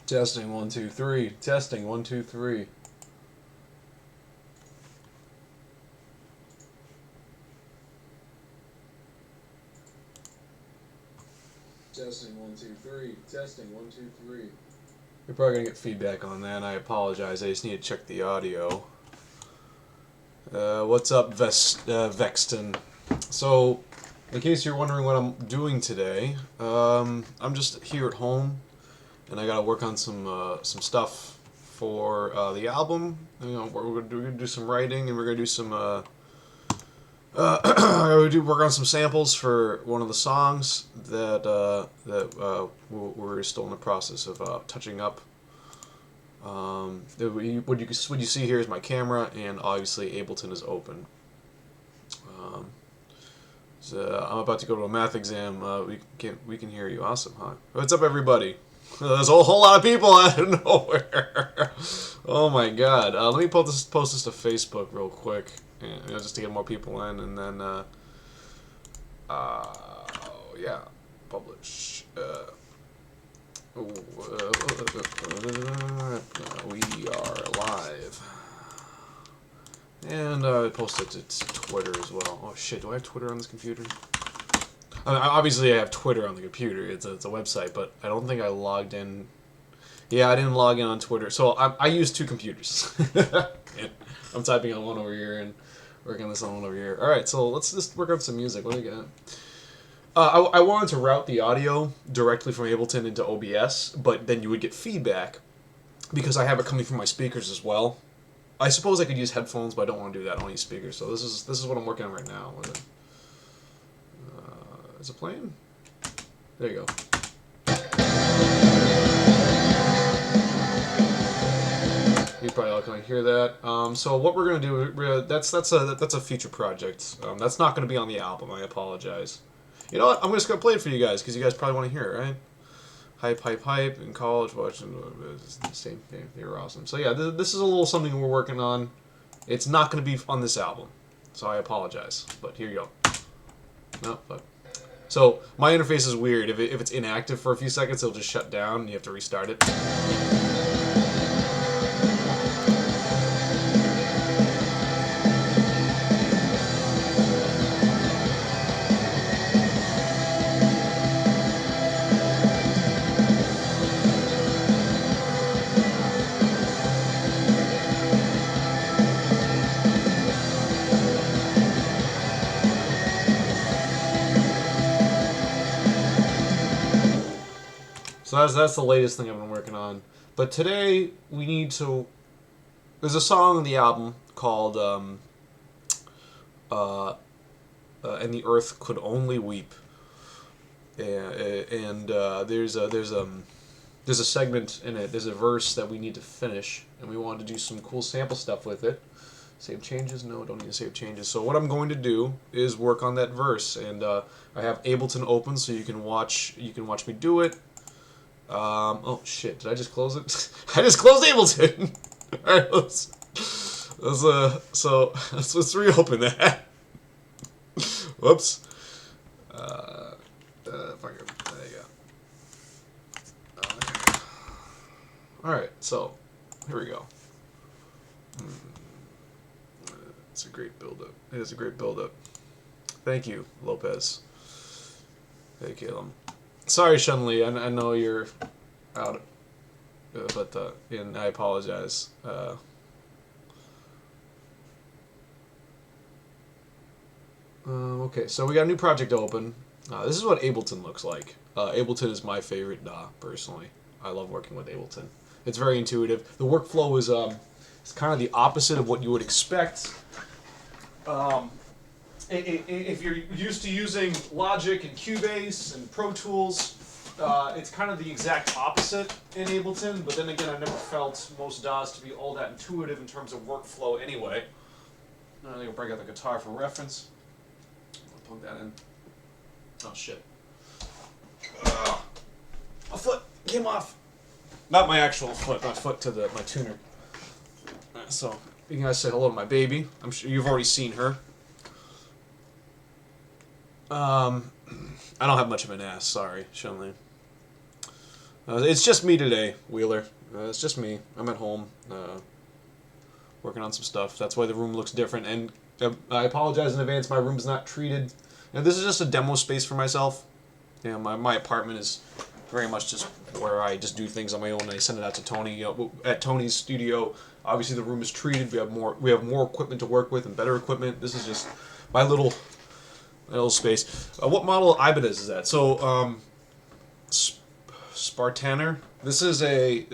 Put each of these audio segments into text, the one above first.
Testing 1 2 3. Testing 1 2 3. Testing 1 2 3. Testing 1 2 3. You're probably gonna get feedback on that. And I apologize. I just need to check the audio. What's up, Vexton? So, in case you're wondering what I'm doing today, I'm just here at home, and I gotta work on some stuff for the album. You know, we're gonna do some writing, and we're gonna do some work on some samples for one of the songs that we're still in the process of touching up. What you see here is my camera, and obviously Ableton is open. So I'm about to go to a math exam. We can hear you. Awesome, huh? What's up, everybody? There's a whole lot of people out of nowhere. Oh my god. Let me post this to Facebook real quick, just to get more people in, and then yeah, publish. We are live. And post it to Twitter as well. Oh shit, do I have Twitter on this computer? I mean, obviously I have Twitter on the computer. It's a website, but I don't think I logged in. Yeah, I didn't log in on Twitter. So I use two computers. I'm typing on one over here and working on this on one over here. Alright, so let's just work on some music. What do we got? I wanted to route the audio directly from Ableton into OBS, but then you would get feedback because I have it coming from my speakers as well. I suppose I could use headphones, but I don't want to do that. I want to use speakers. So this is what I'm working on right now. Is it playing? There you go. You probably all can hear that. So what we're gonna do? That's a future project. That's not gonna be on the album. I apologize. You know what? I'm just gonna play it for you guys because you guys probably want to hear it, right? Hype, hype, hype. In college, watching the same thing. They were awesome. So yeah, this is a little something we're working on. It's not going to be on this album, so I apologize. But here you go. No, but so my interface is weird. If it's inactive for a few seconds, it'll just shut down, and you have to restart it. So that's the latest thing I've been working on. But today we need to. There's a song on the album called "And the Earth Could Only Weep," and there's a segment in it. There's a verse that we need to finish, and we wanted to do some cool sample stuff with it. Save changes? No, don't need to save changes. So what I'm going to do is work on that verse, and I have Ableton open so you can watch me do it. Oh shit, did I just close it? I just closed Ableton! Alright, let's reopen that. Whoops. Fuck it. There you go. Okay. Alright, so, here we go. It's a great build-up. It is a great build-up. Thank you, Lopez. Hey, Caleb. Sorry, Shunli. I know you're out, but and I apologize. Okay, so we got a new project open. This is what Ableton looks like. Ableton is my favorite DAW, personally. I love working with Ableton. It's very intuitive. The workflow is it's kind of the opposite of what you would expect. If you're used to using Logic and Cubase and Pro Tools, it's kind of the exact opposite in Ableton, but then again, I never felt most DAWs to be all that intuitive in terms of workflow anyway. I think I'll break out the guitar for reference. I'll plug that in. Oh shit. My foot came off. Not my actual foot, my foot to my tuner. So, you guys say hello to my baby. I'm sure you've already seen her. I don't have much of an ass, sorry, Shunli. It's just me today, Wheeler. It's just me. I'm at home, working on some stuff. That's why the room looks different. And I apologize in advance. My room's not treated. This is just a demo space for myself. My apartment is very much just where I just do things on my own. And I send it out to Tony. At Tony's studio, obviously the room is treated. We have more equipment to work with and better equipment. This is just my little space. What model Ibanez is that? So Spartaner. This is a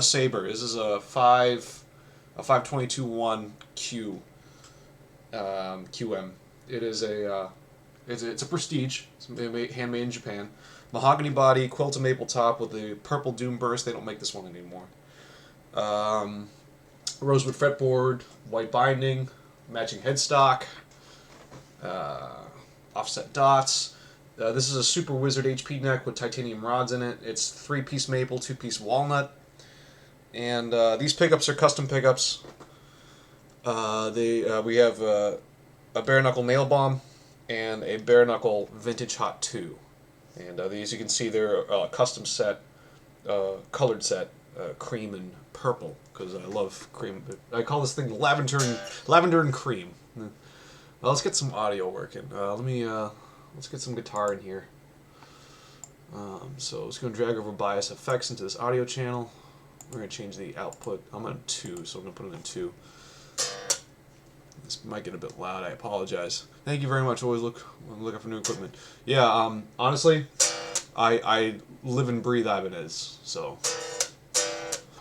Saber. This is a 522-1 Q QM. It is it's a Prestige. It's handmade in Japan. Mahogany body, quilted maple top with a purple doom burst. They don't make this one anymore. Rosewood fretboard, white binding, matching headstock, offset dots. This is a Super Wizard HP neck with titanium rods in it. It's 3-piece maple, 2-piece walnut. And these pickups are custom pickups. We have a bare knuckle nail bomb and a bare knuckle vintage hot 2. And these, you can see, they're custom set, colored set, cream and purple, because I love cream. I call this thing lavender and cream. Well, let's get some audio working. Let's get some guitar in here. So I'm just going to drag over bias effects into this audio channel. We're going to change the output. I'm on 2, so I'm going to put it in 2. This might get a bit loud. I apologize. Thank you very much. Always looking for new equipment. Yeah. Honestly, I live and breathe Ibanez. So.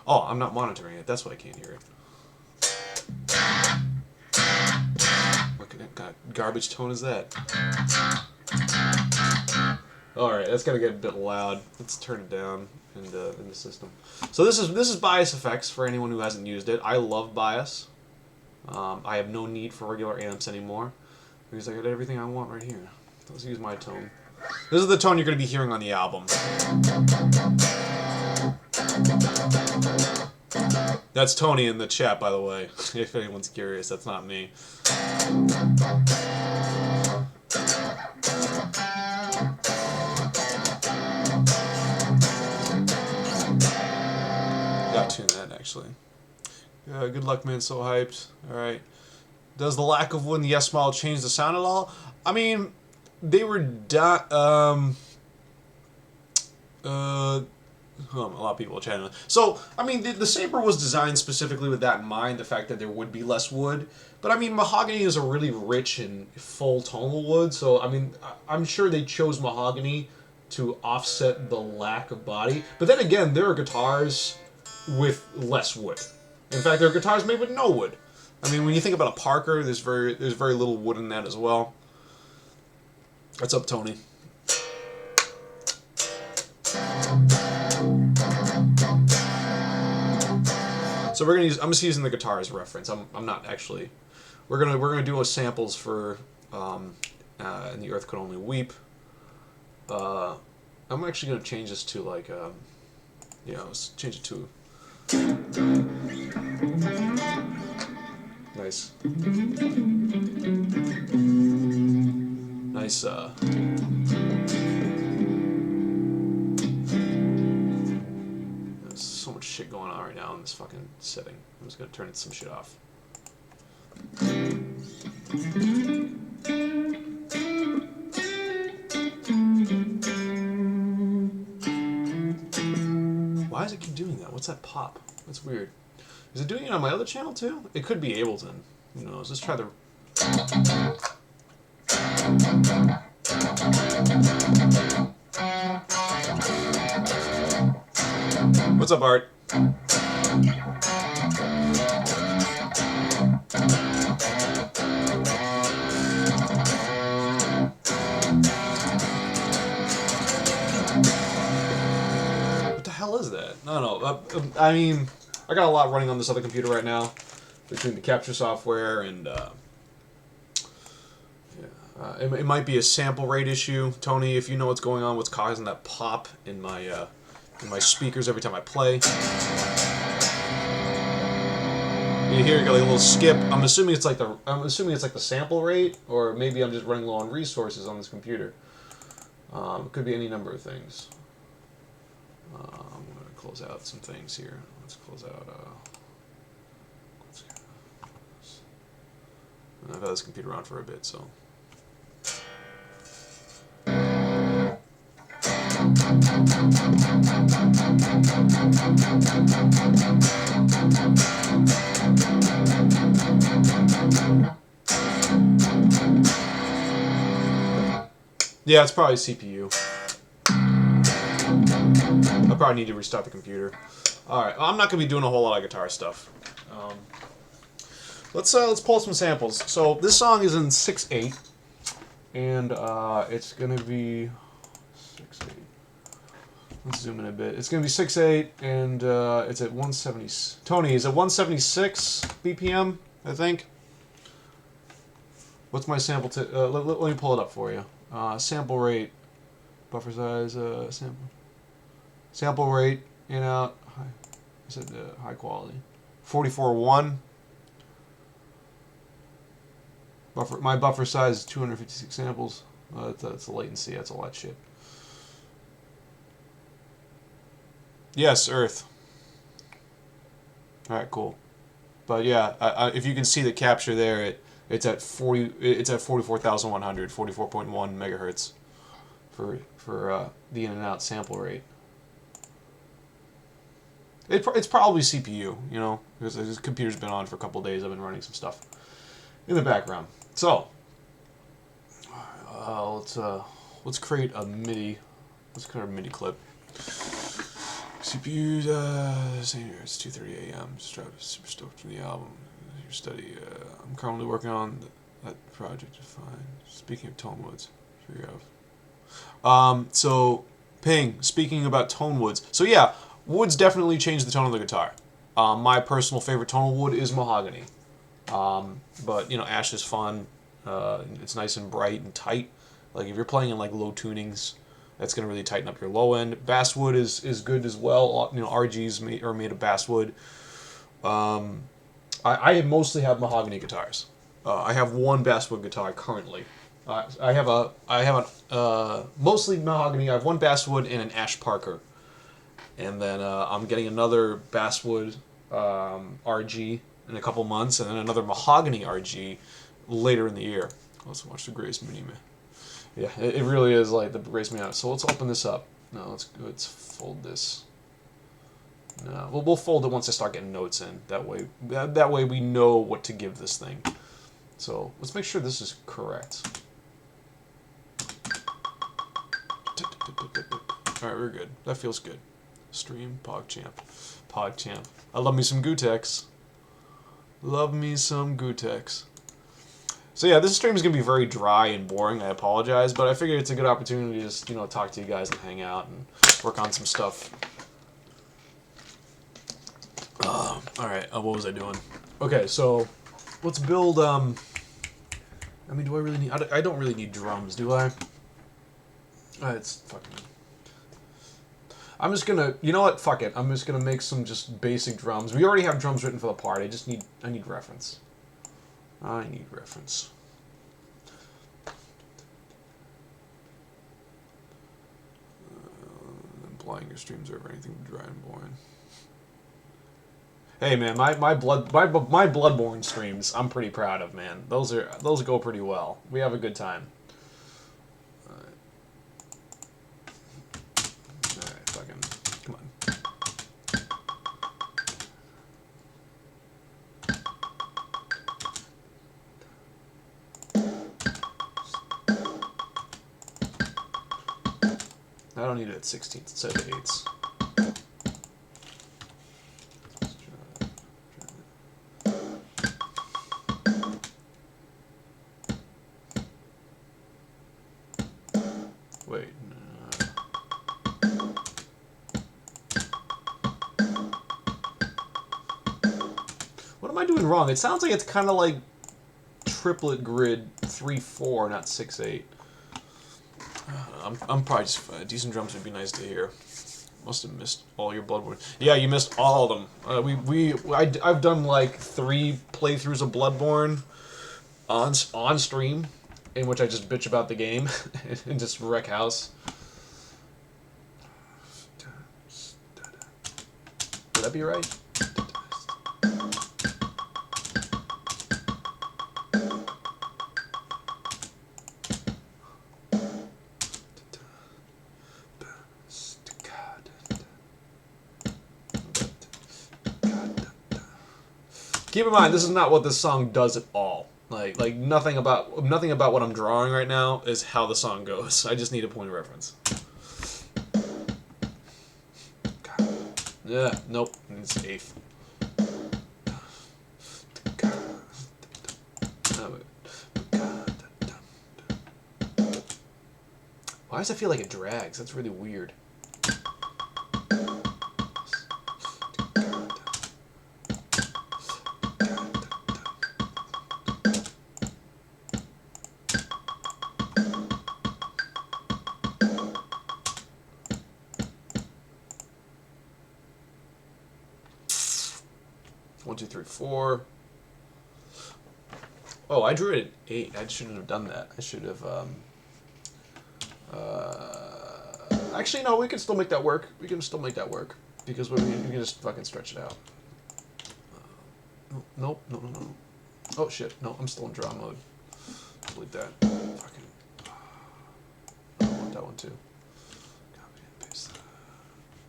Oh, I'm not monitoring it. That's why I can't hear it. What kind of garbage tone is that? Alright, that's gonna get a bit loud. Let's turn it down in the system. So this is bias effects for anyone who hasn't used it. I love bias. I have no need for regular amps anymore because I got everything I want right here. Let's use my tone. This is the tone you're going to be hearing on the album. That's Tony in the chat, by the way, if anyone's curious. That's not me. Gotta tune that, actually. Good luck, man. So hyped. Alright. Does the lack of wood in the Yes model change the sound at all? I mean, they were a lot of people are chatting. So, I mean, the Saber was designed specifically with that in mind, the fact that there would be less wood. But, I mean, mahogany is a really rich and full tonal wood, so, I mean, I'm sure they chose mahogany to offset the lack of body. But then again, there are guitars with less wood. In fact, there are guitars made with no wood. I mean, when you think about a Parker, there's very little wood in that as well. What's up, Tony? So I'm just using the guitar as reference. I'm not actually. We're gonna do a samples for "And the Earth Could Only Weep." I'm actually gonna change this to like let's change it to. Nice. Nice, there's so much shit going on right now in this fucking setting. I'm just gonna turn some shit off. Why does it keep doing that? What's that pop? That's weird. Is it doing it on my other channel too? It could be Ableton. Who knows? Let's try the... What's up, Art? What the hell is that? No. I mean, I got a lot running on this other computer right now, between the capture software and it might be a sample rate issue. Tony, if you know what's going on, what's causing that pop in my speakers every time I play. You hear you got like a little skip. I'm assuming it's like the sample rate, or maybe I'm just running low on resources on this computer. It could be any number of things. I'm going to close out some things here. Let's close out... I've had this computer on for a bit, so... Yeah, it's probably CPU. I probably need to restart the computer. Alright, I'm not going to be doing a whole lot of guitar stuff. Let's pull some samples. So this song is in 6/8, and it's going to be 6/8. Let's zoom in a bit. It's going to be 6/8, and it's at 170. Tony, is it 176 BPM? I think. What's my sample? Let me pull it up for you. Sample rate, buffer size, sample rate, in out. I said high quality. 44.1. My buffer size is 256 samples. That's the latency. That's all that shit. Yes, Earth. All right, cool. But yeah, if you can see the capture there, it's at 44,100, 44.1 megahertz for the in and out sample rate. It's probably CPU, you know, because this computer's been on for a couple of days. I've been running some stuff in the background. So let's create a MIDI. Let's create a MIDI clip. CPU, same here. It's 2:30 a.m. Super stoked for the album. Your study. I'm currently working on that project. Fine. Speaking of tone woods, figure out. So Ping. Speaking about tone woods. So yeah, woods definitely change the tone of the guitar. My personal favorite tonal wood is mahogany. But you know, ash is fun. It's nice and bright and tight. Like if you're playing in like low tunings, that's gonna really tighten up your low end. Basswood is good as well. You know, RGs are made of basswood. I mostly have mahogany guitars. I have one basswood guitar currently. I have mostly mahogany. I have one basswood and an ash Parker, and then I'm getting another basswood RG in a couple months, and then another mahogany RG later in the year. Let's watch the Grace Mini Man. Yeah, it really is like the Grace Mini. So let's open this up. No, let's fold this. No, we'll fold it once I start getting notes in. That way we know what to give this thing. So let's make sure this is correct. All right, we're good. That feels good. Stream PogChamp. I love me some Gutex. Love me some Gutex. So yeah, this stream is gonna be very dry and boring. I apologize, but I figured it's a good opportunity to just talk to you guys and hang out and work on some stuff. All right, what was I doing? Okay, so let's build. I mean, do I really need? I don't really need drums, do I? It's fucking. I'm just gonna. You know what? Fuck it. I'm just gonna make some just basic drums. We already have drums written for the part. I need reference. I need reference. Implying your streams over anything dry and boring. Hey man, my Bloodborne streams I'm pretty proud of, man. Those go pretty well. We have a good time. Alright, fucking come on. I don't need it at 16th instead of 8s. Wait. What am I doing wrong? It sounds like it's kind of like triplet grid 3/4, not 6/8. I'm probably just decent drums would be nice to hear. Must have missed all your Bloodborne. Yeah, you missed all of them. I've done like 3 playthroughs of Bloodborne on stream, in which I just bitch about the game and just wreck house. that be right? Keep in mind, this is not what this song does at all. Like nothing about what I'm drawing right now is how the song goes. I just need a point of reference. God. Yeah, nope, it's eighth. Why does it feel like it drags? That's really weird. 1, 2, 3, 4. Oh, I drew it at 8. I shouldn't have done that. I should have. Actually, no. We can still make that work. We can still make that work because we can just fucking stretch it out. Nope. No. Oh shit. No, I'm still in draw mode. Delete that. Fucking. I want that one too. Copy and paste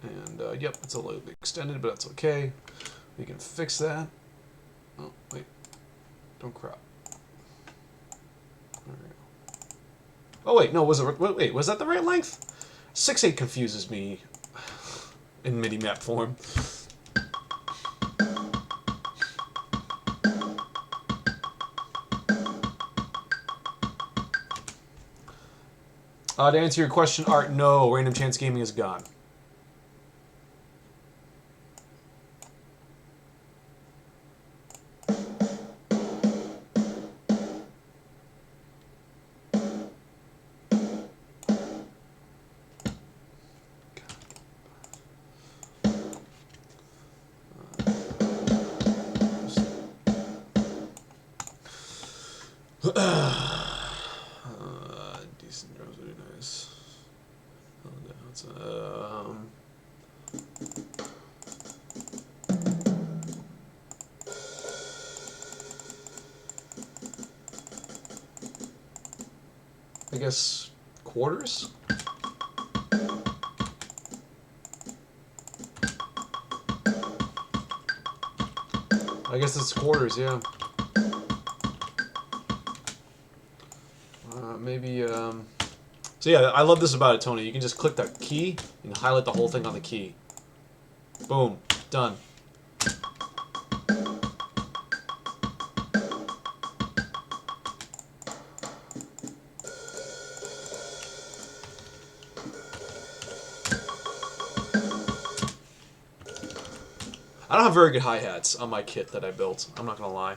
that. And yep, it's a little bit extended, but that's okay. We can fix that. Oh wait, don't crop. There we go. Oh wait, no, wait, was that the right length? 6/8 confuses me in mini map form. To answer your question, Art, no, Random Chance Gaming is gone. Decent drums would be nice. I guess quarters? I guess it's quarters, yeah. Maybe, So yeah, I love this about it, Tony. You can just click that key and highlight the whole thing on the key. Boom. Done. I don't have very good hi-hats on my kit that I built. I'm not gonna lie.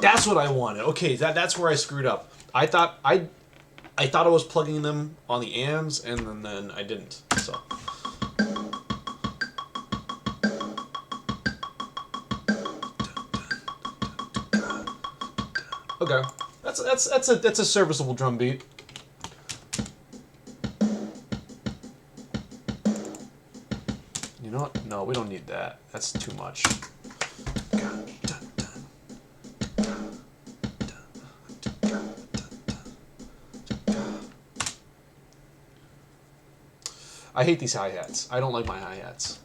That's what I wanted. Okay, that's where I screwed up. I thought I was plugging them on the AMs, and then I didn't. So. Okay, that's a serviceable drum beat. You know what? No, we don't need that. That's too much. I hate these hi-hats. I don't like my hi-hats.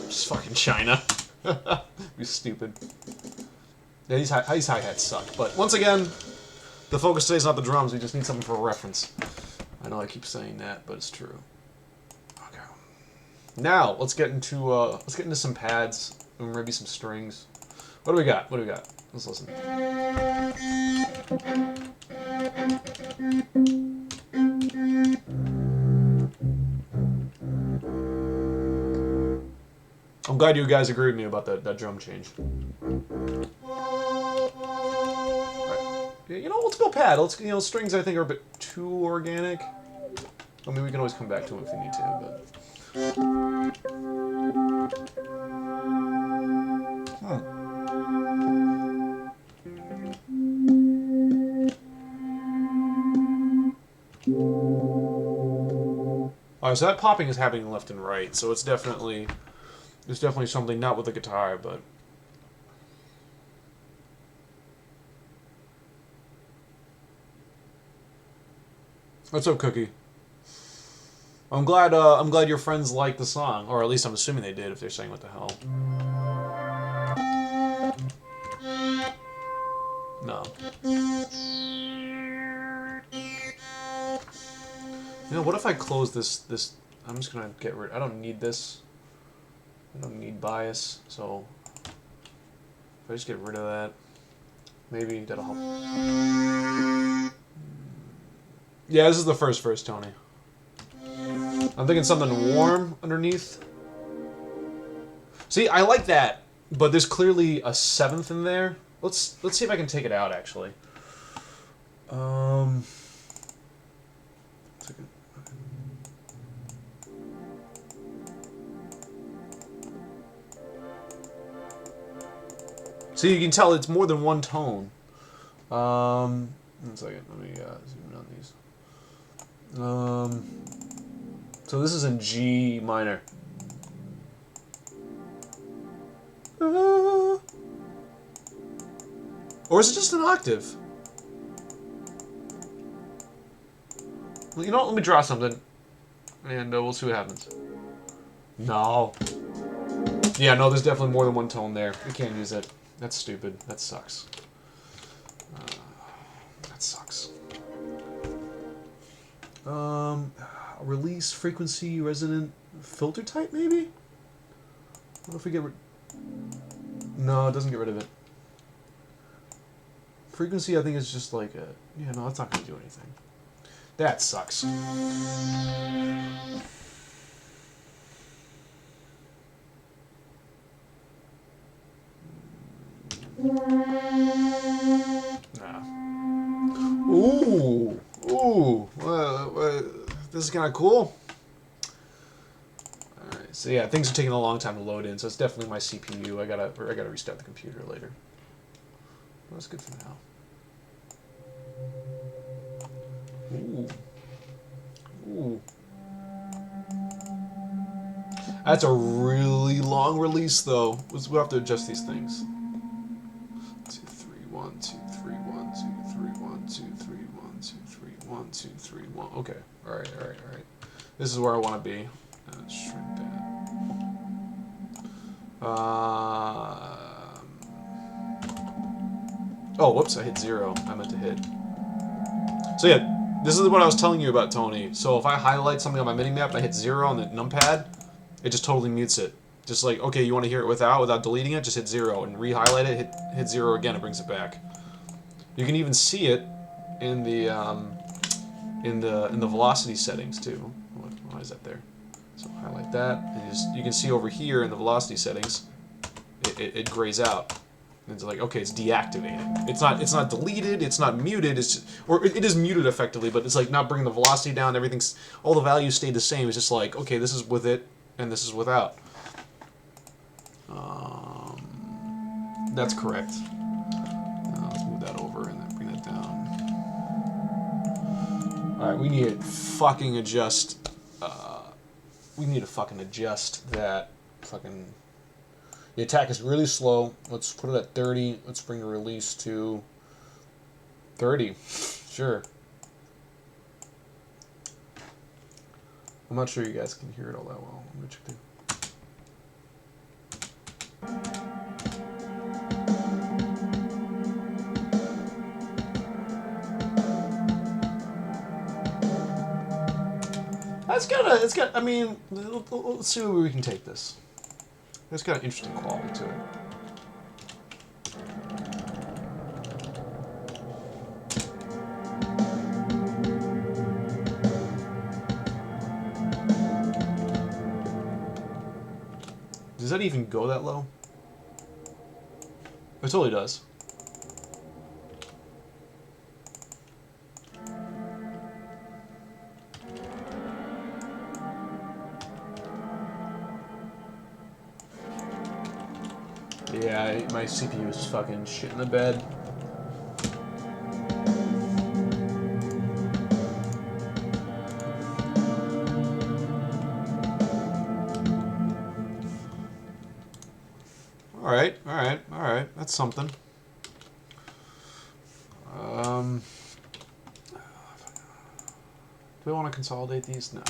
Just fucking China. You stupid. Yeah, these hi-hats suck. But once again, the focus today is not the drums. We just need something for a reference. I know I keep saying that, but it's true. Okay. Now let's get into some pads and maybe some strings. What do we got? Let's listen. I'm glad you guys agree with me about that drum change. Right. You know, let's go pad. Let's, you know, strings I think are a bit too organic. I mean, we can always come back to them if we need to, but. Alright, so that popping is happening left and right, so it's definitely something not with the guitar, but what's up, Cookie? I'm glad your friends like the song, or at least I'm assuming they did if they're saying what the hell. No. You know, what if I close this? I'm just gonna get rid. I don't need this. I don't need bias, so if I just get rid of that, maybe that'll help. Yeah, this is the first verse, Tony. I'm thinking something warm underneath. See, I like that, but there's clearly a seventh in there. Let's see if I can take it out, actually. See, you can tell it's more than one tone. One second, let me zoom in on these. So this is in G minor. Or is it just an octave? Well, you know what? Let me draw something, and we'll see what happens. No. Yeah, no, there's definitely more than one tone there. We can't use it. That's stupid. That sucks. That sucks. Release frequency resonant filter type, maybe? What if we get rid... No, it doesn't get rid of it. Frequency, I think, is just like a... Yeah, no, that's not going to do anything. That sucks. Nah. Ooh. Ooh. This is kind of cool. Alright, so yeah, things are taking a long time to load in, so it's definitely my CPU. I gotta restart the computer later. Well, that's good for now. Ooh. Ooh. That's a really long release, though. We'll have to adjust these things. 2, 3, 1, 2, 3, 1, 2, 3, 1, 2, 3, 1, 2, 3, 1, 2, 3, 1. Okay. All right. This is where I want to be. Shrink that. Oh, whoops! I hit 0. I meant to hit. So yeah, this is what I was telling you about, Tony. So if I highlight something on my mini map and I hit 0 on the numpad, it just totally mutes it. Just like, okay, you want to hear it without deleting it, just hit 0 and re-highlight it, hit 0 again, it brings it back. You can even see it in the velocity settings too. Why is that there? So highlight that, and you can see over here in the velocity settings, it grays out. And it's like, okay, it's deactivated. It's not deleted. It's not muted. It's just, or it is muted effectively, but it's like not bringing the velocity down. Everything's, all the values stayed the same. It's just like, okay, this is with it, and this is without. That's correct. Let's move that over and then bring that down. All right, we need to fucking adjust. We need to fucking adjust that fucking. The attack is really slow. Let's put it at 30. Let's bring the release to 30. Sure. I'm not sure you guys can hear it all that well. Let me check the... It's got, I mean, let's see where we can take this. It's got an interesting quality to it. Does that even go that low? It totally does. Yeah, my CPU is fucking shit in the bed. Alright, alright, alright. That's something. Do we want to consolidate these? No.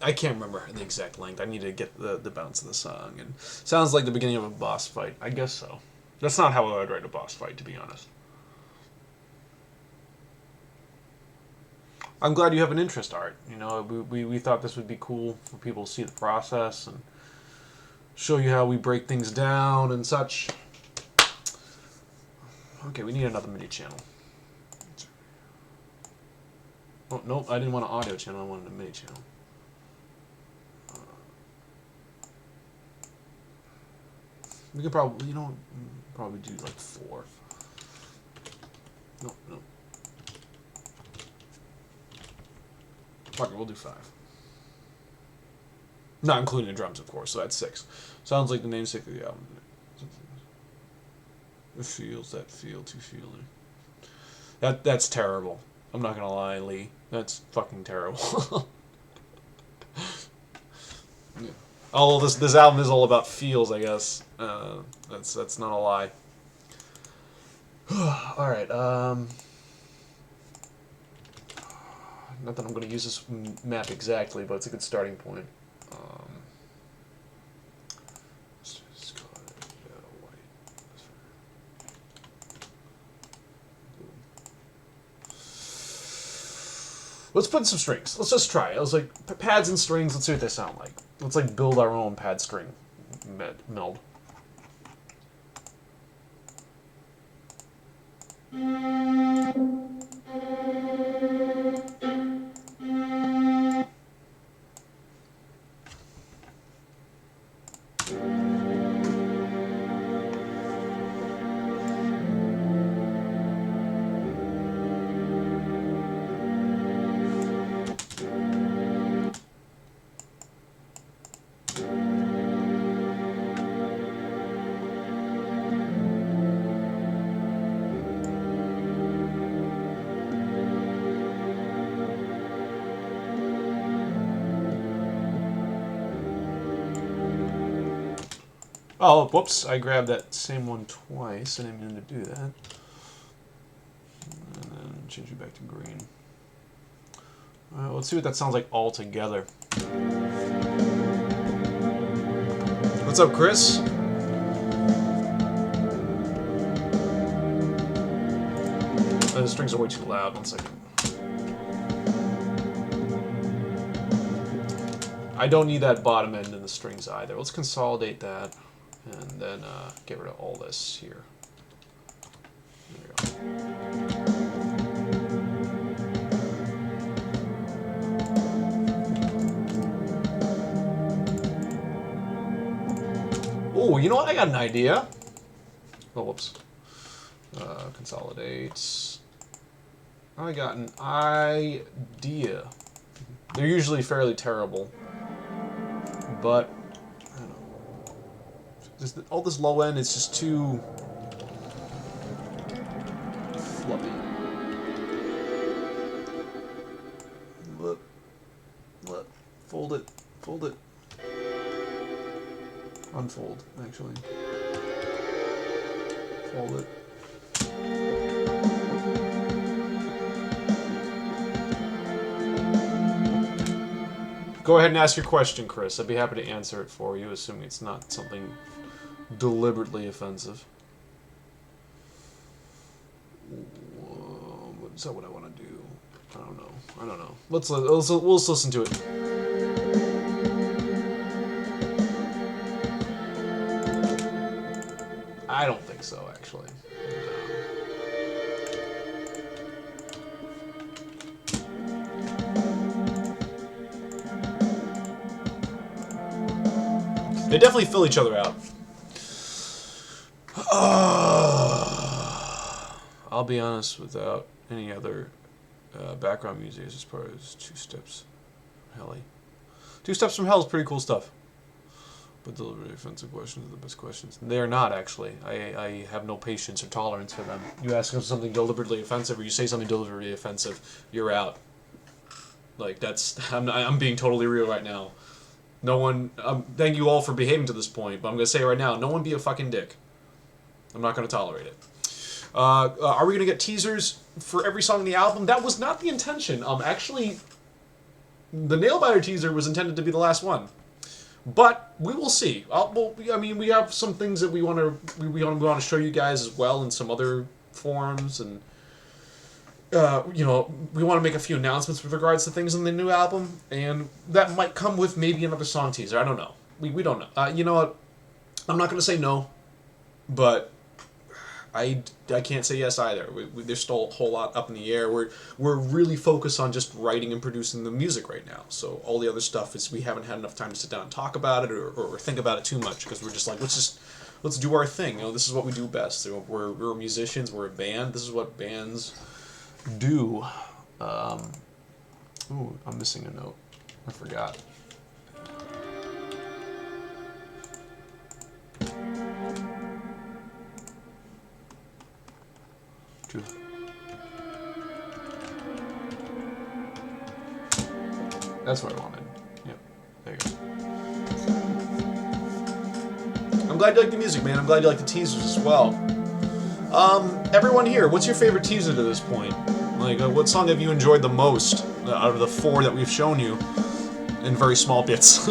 I can't remember the exact length. I need to get the bounce of the song. And sounds like the beginning of a boss fight. I guess so. That's not how I would write a boss fight, to be honest. I'm glad you have an interest, Art. You know, we thought this would be cool for people to see the process and show you how we break things down and such. Okay, we need another MIDI channel. Oh, nope, I didn't want an audio channel, I wanted a MIDI channel. We could probably, you know, probably do like 4. Nope, nope. Fuck it, we'll do 5. Not including the drums, of course, so that's 6. Sounds like the namesake of the album. It feels, that feel, too feeling. That's terrible. I'm not gonna lie, Lee. That's fucking terrible. Yeah. Although this album is all about feels, I guess. That's not a lie. All right. Not that I'm going to use this map exactly, but it's a good starting point. Let's call it white. Let's put in some strings. Let's just try it. I was like, pads and strings. Let's see what they sound like. Let's like build our own pad string meld. Oh, whoops, I grabbed that same one twice. I didn't mean to do that. And then change it back to green. Let's see what that sounds like all together. What's up, Chris? The strings are way too loud. 1 second. I don't need that bottom end in the strings either. Let's consolidate that. And then get rid of all this here. There we go. Oh, you know what? I got an idea. Oh, whoops. Consolidate. I got an idea. They're usually fairly terrible. But all this low end is just too fluffy. Look, fold it, unfold, actually, fold it. Go ahead and ask your question, Chris. I'd be happy to answer it for you, assuming it's not something deliberately offensive. Is that what I want to do? I don't know. We'll just listen to it. think so, actually. They definitely fill each other out. I'll be honest, without any other background music, as far as Two Steps from Hell. Two Steps from Hell is pretty cool stuff. But deliberately offensive questions are the best questions. They are not, actually. I have no patience or tolerance for them. You ask them something deliberately offensive, or you say something deliberately offensive, you're out. Like, that's... I'm being totally real right now. No one... thank you all for behaving to this point, but I'm going to say right now, no one be a fucking dick. I'm not going to tolerate it. Are we going to get teasers for every song in the album? That was not the intention. Actually, the Nailbiter teaser was intended to be the last one. But we will see. I mean, we have some things that we want to show you guys as well in some other forums, and you know, we want to make a few announcements with regards to things in the new album, and that might come with maybe another song teaser. I don't know. We don't know. You know what? I'm not going to say no, but I can't say yes either. There's still a whole lot up in the air. We're really focused on just writing and producing the music right now. So all the other stuff is we haven't had enough time to sit down and talk about it or think about it too much, because we're just like, let's do our thing. You know, this is what we do best. So we're musicians. We're a band. This is what bands do. Ooh, I'm missing a note. I forgot. That's what I wanted. Yep. There you go. I'm glad you like the music, man. I'm glad you like the teasers as well. Everyone here, what's your favorite teaser to this point? Like, what song have you enjoyed the most out of the 4 that we've shown you in very small bits?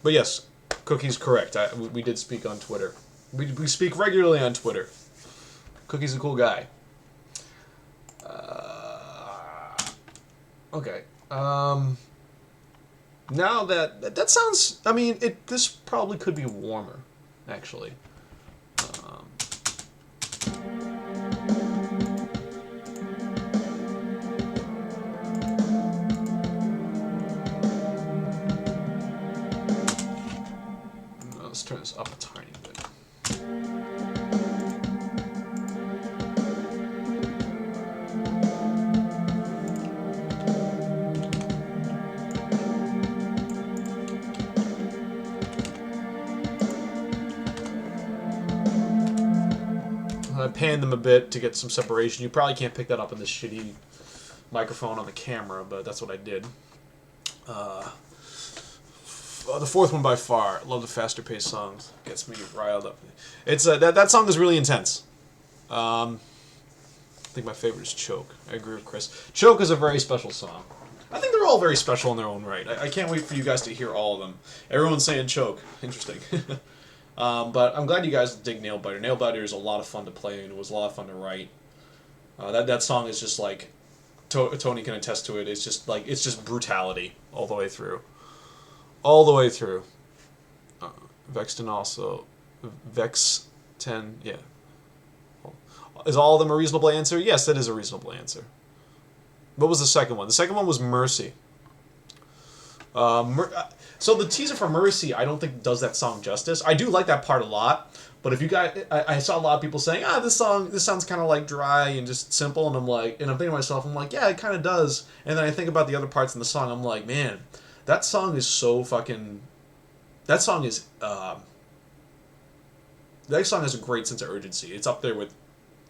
But yes, Cookie's correct. We did speak on Twitter. We speak regularly on Twitter. Cookie's a cool guy. Okay. Now that sounds... I mean, this probably could be warmer, actually. Let's turn this up a tiny bit. I panned them a bit to get some separation. You probably can't pick that up in this shitty microphone on the camera, but that's what I did. The 4th one by far. I love the faster paced songs. Gets me riled up. It's that song is really intense. I think my favorite is Choke. I agree with Chris. Choke is a very special song. I think they're all very special in their own right. I can't wait for you guys to hear all of them. Everyone's saying Choke. Interesting. But I'm glad you guys dig Nailbiter. Nailbiter is a lot of fun to play, and it was a lot of fun to write. That song is just like, Tony can attest to it. It's just brutality all the way through. All the way through. Vexton also. Vex 10, yeah. Is all of them a reasonable answer? Yes, that is a reasonable answer. What was the second one? The second one was Mercy. So the teaser for Mercy, I don't think does that song justice. I do like that part a lot, but if you guys, I saw a lot of people saying, this sounds kind of like dry and just simple, and I'm thinking to myself, yeah, it kind of does. And then I think about the other parts in the song, I'm like, man, that song is so fucking... That song has a great sense of urgency. It's up there with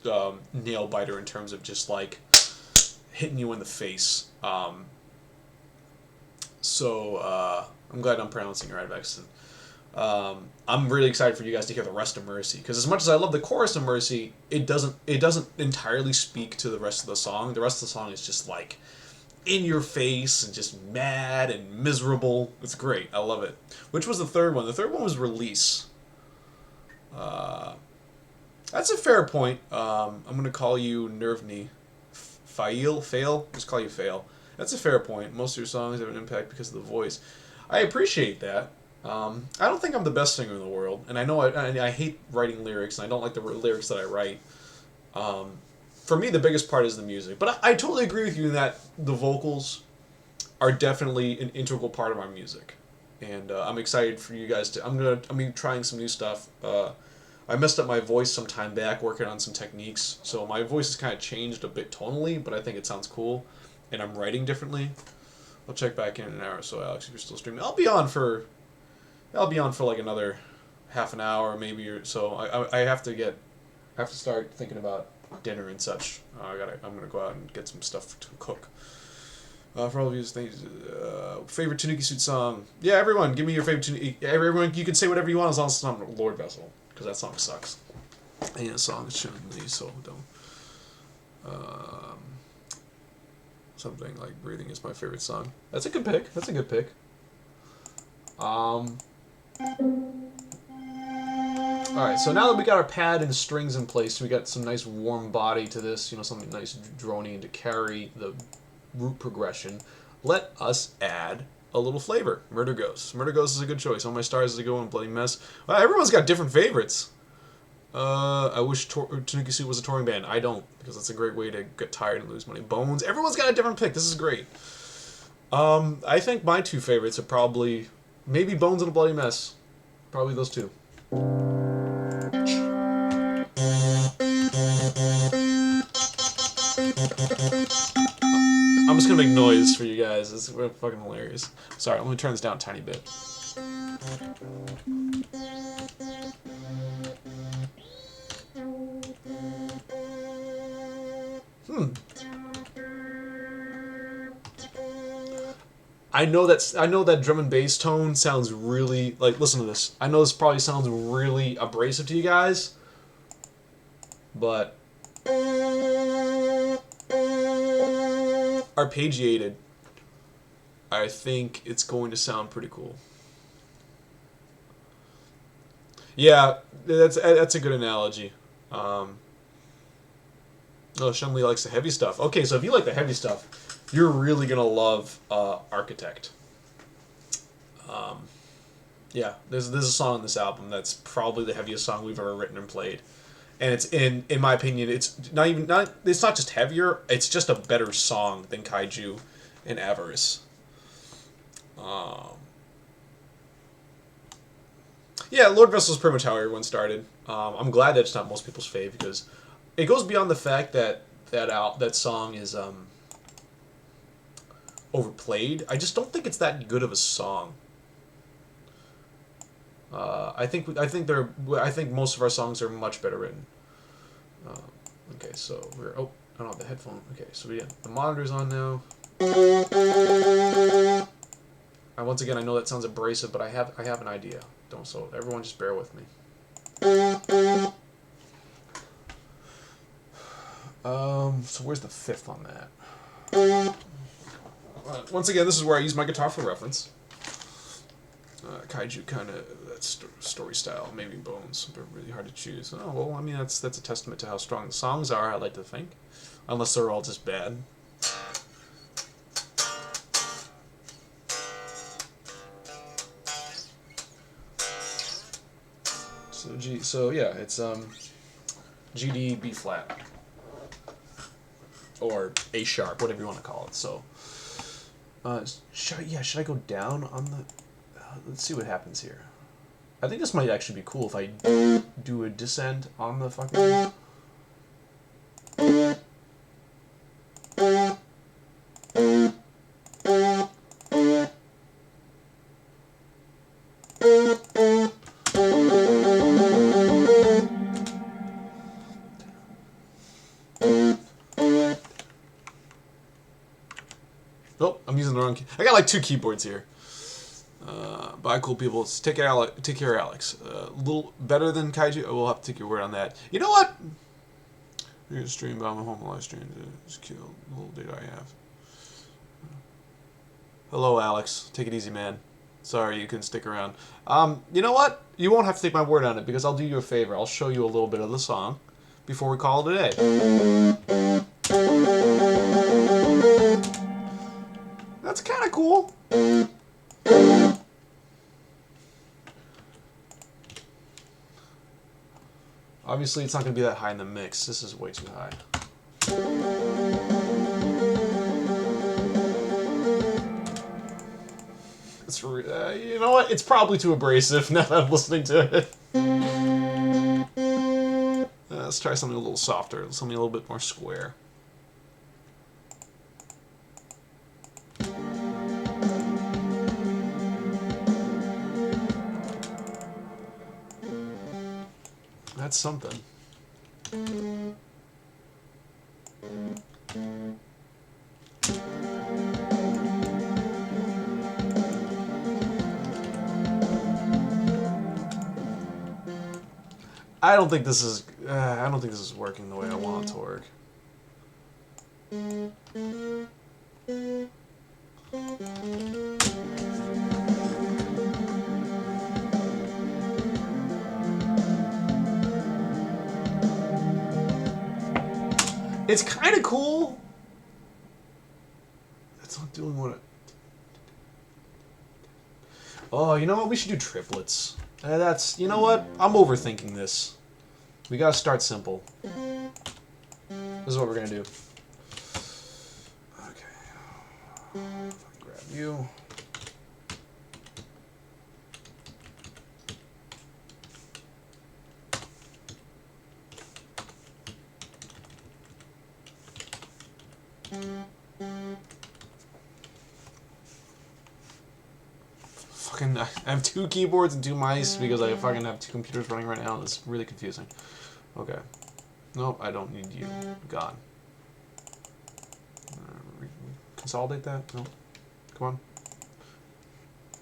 Nailbiter in terms of just, like, hitting you in the face. I'm glad I'm pronouncing it right, Vexton. I'm really excited for you guys to hear the rest of Mercy, because as much as I love the chorus of Mercy, it doesn't entirely speak to the rest of the song. The rest of the song is just, like, in your face and just mad and miserable. It's great. I love it. Which was the third one? The third one was Release. That's a fair point. I'm going to call you Nervny. Fail? Just call you Fail. That's a fair point. Most of your songs have an impact because of the voice. I appreciate that. I don't think I'm the best singer in the world, and I know I hate writing lyrics, and I don't like the lyrics that I write. Um, for me, the biggest part is the music. But I totally agree with you in that the vocals are definitely an integral part of our music, and I'm excited for you guys to. I'm trying some new stuff. I messed up my voice some time back working on some techniques, so my voice has kind of changed a bit tonally, but I think it sounds cool, and I'm writing differently. I'll check back in an hour or so, Alex, if you're still streaming. I'll be on for like another half an hour maybe or so. I have to start thinking about dinner and such. I'm gonna go out and get some stuff to cook. For all of you, things, favorite Tanuki suit song. Yeah, everyone, give me your favorite Tanuki. Everyone, you can say whatever you want as long as it's not Lord Vessel, because that song sucks. And the song is showing me, so don't. Something like Breathing is my favorite song. That's a good pick. That's a good pick. Alright, so now that we got our pad and strings in place, we got some nice warm body to this, something nice droning to carry the root progression. Let us add a little flavor. Murder Ghost. Murder Ghost is a good choice. All my stars is a good one. Bloody Mess. Well, everyone's got different favorites. I wish Tanuki Suit was a touring band. I don't, because that's a great way to get tired and lose money. Bones. Everyone's got a different pick. This is great. I think my two favorites are probably maybe Bones and a Bloody Mess. Probably those two. I'm just gonna make noise for you guys. It's fucking hilarious. Sorry, let me turn this down a tiny bit. I know that drum and bass tone sounds really like. Listen to this. I know this probably sounds really abrasive to you guys, but arpeggiated, I think it's going to sound pretty cool. Yeah, that's a good analogy. Oh, Shunli likes the heavy stuff. Okay, so if you like the heavy stuff, you're really gonna love Architect. Yeah, there's a song on this album that's probably the heaviest song we've ever written and played, and it's in my opinion, it's it's not just heavier, it's just a better song than Kaiju and Avarice. Yeah, Lord Vessel's pretty much how everyone started. I'm glad that it's not most people's fave because it goes beyond the fact that that song is overplayed. I just don't think it's that good of a song. I think most of our songs are much better written. Okay, so I don't have the headphone. Okay, so the monitor's on now. Once again, I know that sounds abrasive, but I have an idea. So everyone just bear with me. So where's the fifth on that? Once again, this is where I use my guitar for reference. Kaiju kind of that story style, maybe Bones, but really hard to choose. Oh well, I mean that's a testament to how strong the songs are. I like to think, unless they're all just bad. So yeah, it's GD B flat or A sharp, whatever you want to call it. So should I go down on the? Let's see what happens here. I think this might actually be cool if I do a descent on the fucking. Oh, I'm using the wrong key. I got like two keyboards here. Bye, cool people. Take care, Alex. A little better than Kaiju. We'll have to take your word on that. You know what? You're gonna stream by my home live stream to just kill the little data I have. Hello, Alex. Take it easy, man. Sorry you couldn't stick around. You know what? You won't have to take my word on it because I'll do you a favor. I'll show you a little bit of the song before we call it a day. That's kind of cool. Obviously, it's not going to be that high in the mix. This is way too high. It's, you know what? It's probably too abrasive now that I'm listening to it. Let's try something a little softer, something a little bit more square. That's something. I don't think this is working the way I want it to work. It's kind of cool. It's not doing what it... Oh, you know what? We should do triplets. That's... You know what? I'm overthinking this. We gotta start simple. This is what we're gonna do. Okay. If I can grab you. Fucking, I have 2 keyboards and 2 mice because I fucking have 2 computers running right now. It's really confusing. Okay. Nope, I don't need you. Gone. Consolidate that? No. Come on.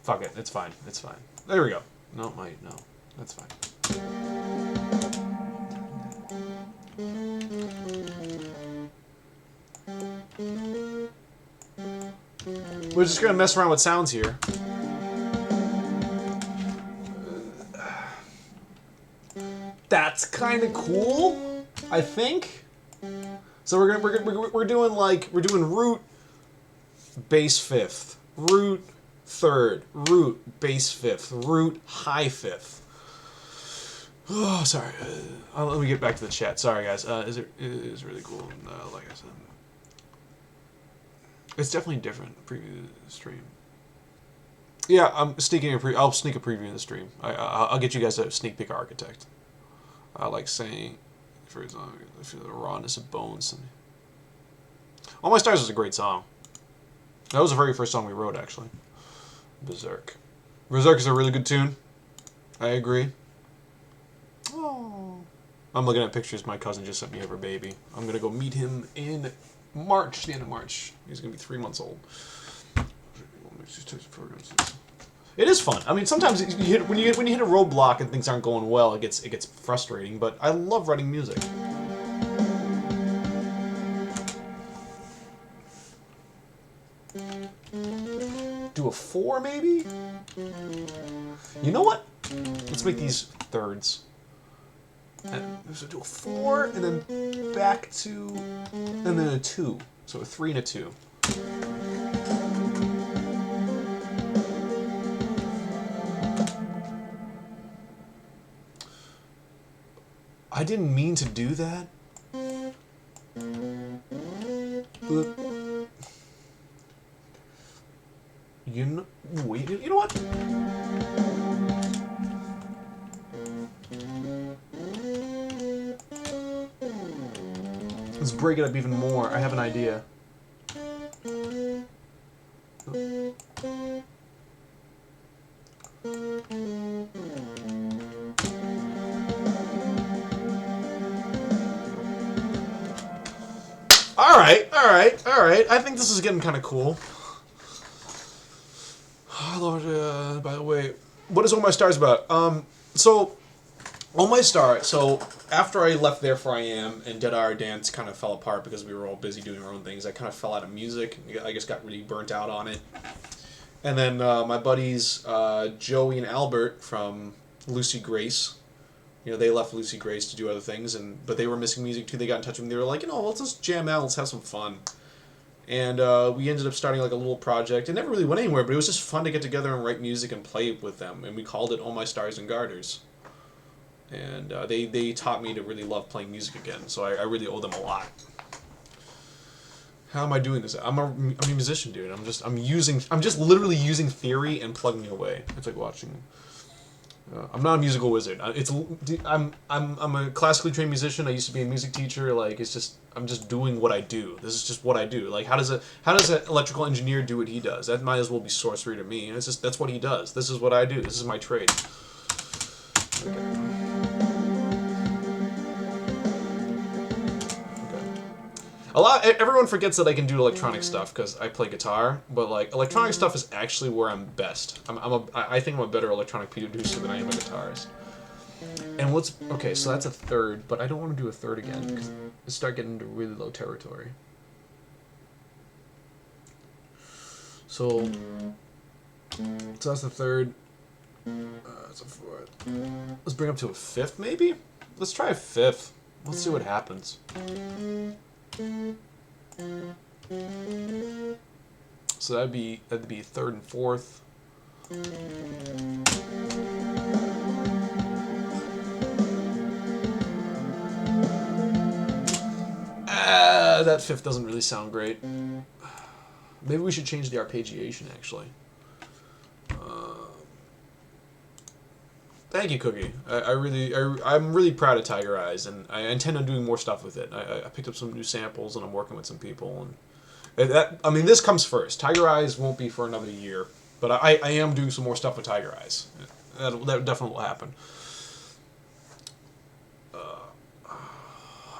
Fuck it. It's fine. It's fine. There we go. No, no. That's fine. We're just gonna mess around with sounds here. That's kind of cool, I think. So we're doing root, bass 5th, root 3rd, root, bass 5th, root, high 5th. Oh, sorry. Let me get back to the chat. Sorry, guys. It is really cool. Like I said, it's definitely different. Preview the stream. Yeah, I'm sneaking I'll sneak a preview in the stream. I'll get you guys a sneak peek of Architect. I like saying, for example, the rawness of bones. All My Stars is a great song. That was the very first song we wrote, actually. Berserk. Berserk is a really good tune. I agree. Oh. I'm looking at pictures my cousin just sent me of her baby. I'm going to go meet him in March, the end of March. He's going to be 3 months old. It is fun. I mean, sometimes when you hit a roadblock and things aren't going well, it gets frustrating. But I love writing music. Do a 4 maybe? You know what? Let's make these thirds. So do a 4 and then back to, and then a 2. So a 3 and a 2. I didn't mean to do that. But you know what? Let's break it up even more. I have an idea. All right. I think this is getting kind of cool. Oh, Lord, by the way, what is All My Stars about? So, All My Stars, so after I left There For I Am and Dead Hour Dance kind of fell apart because we were all busy doing our own things, I kind of fell out of music. I just got really burnt out on it. And then my buddies, Joey and Albert from Lucy Grace, they left Lucy Grace to do other things, but they were missing music too. They got in touch with me. They were like, let's just jam out. Let's have some fun. And we ended up starting like a little project. It never really went anywhere, but it was just fun to get together and write music and play with them. And we called it All My Stars and Garters. and they taught me to really love playing music again. So I really owe them a lot. How am I doing this? I'm a musician, dude. I'm just literally using theory and plugging it away. It's like watching. I'm not a musical wizard. I'm a classically trained musician. I used to be a music teacher. Like I'm just doing what I do. This is just what I do. Like how does an electrical engineer do what he does? That might as well be sorcery to me. And that's what he does. This is what I do. This is my trade. Okay. Everyone forgets that I can do electronic stuff because I play guitar, but like electronic stuff is actually where I'm best. I think I'm a better electronic producer than I am a guitarist. And okay, so that's a third, but I don't want to do a third again because I start getting into really low territory. So that's the third. That's a fourth. Let's bring up to a fifth, maybe. Let's try a fifth. Let's see what happens. So that'd be third and fourth. That fifth doesn't really sound great. Maybe we should change the arpeggiation actually. Thank you, Cookie. I'm really proud of Tiger Eyes, and I intend on doing more stuff with it. I picked up some new samples, and I'm working with some people. And this comes first. Tiger Eyes won't be for another year, but I am doing some more stuff with Tiger Eyes. That definitely will happen.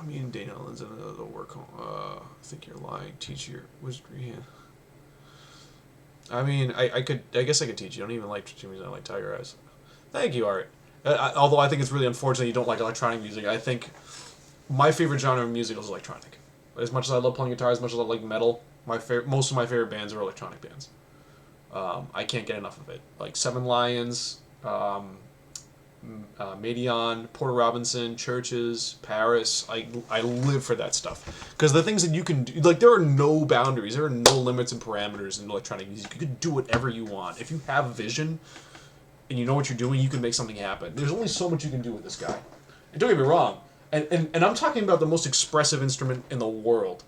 Me and Dana Ellen's in another work home. I think you're lying. Teach your wizardry. Yeah. I guess I could teach you. I don't even like music. I like Tiger Eyes. Thank you, Art. Although I think it's really unfortunate you don't like electronic music. I think my favorite genre of music is electronic. As much as I love playing guitar, as much as I like metal, most of my favorite bands are electronic bands. I can't get enough of it. Like Seven Lions, Medion, Porter Robinson, Churches, Paris. I live for that stuff. Because the things that you can do, like there are no boundaries, there are no limits and parameters in electronic music. You can do whatever you want. If you have a vision and you know what you're doing, you can make something happen. There's only so much you can do with this guy. And don't get me wrong, and I'm talking about the most expressive instrument in the world.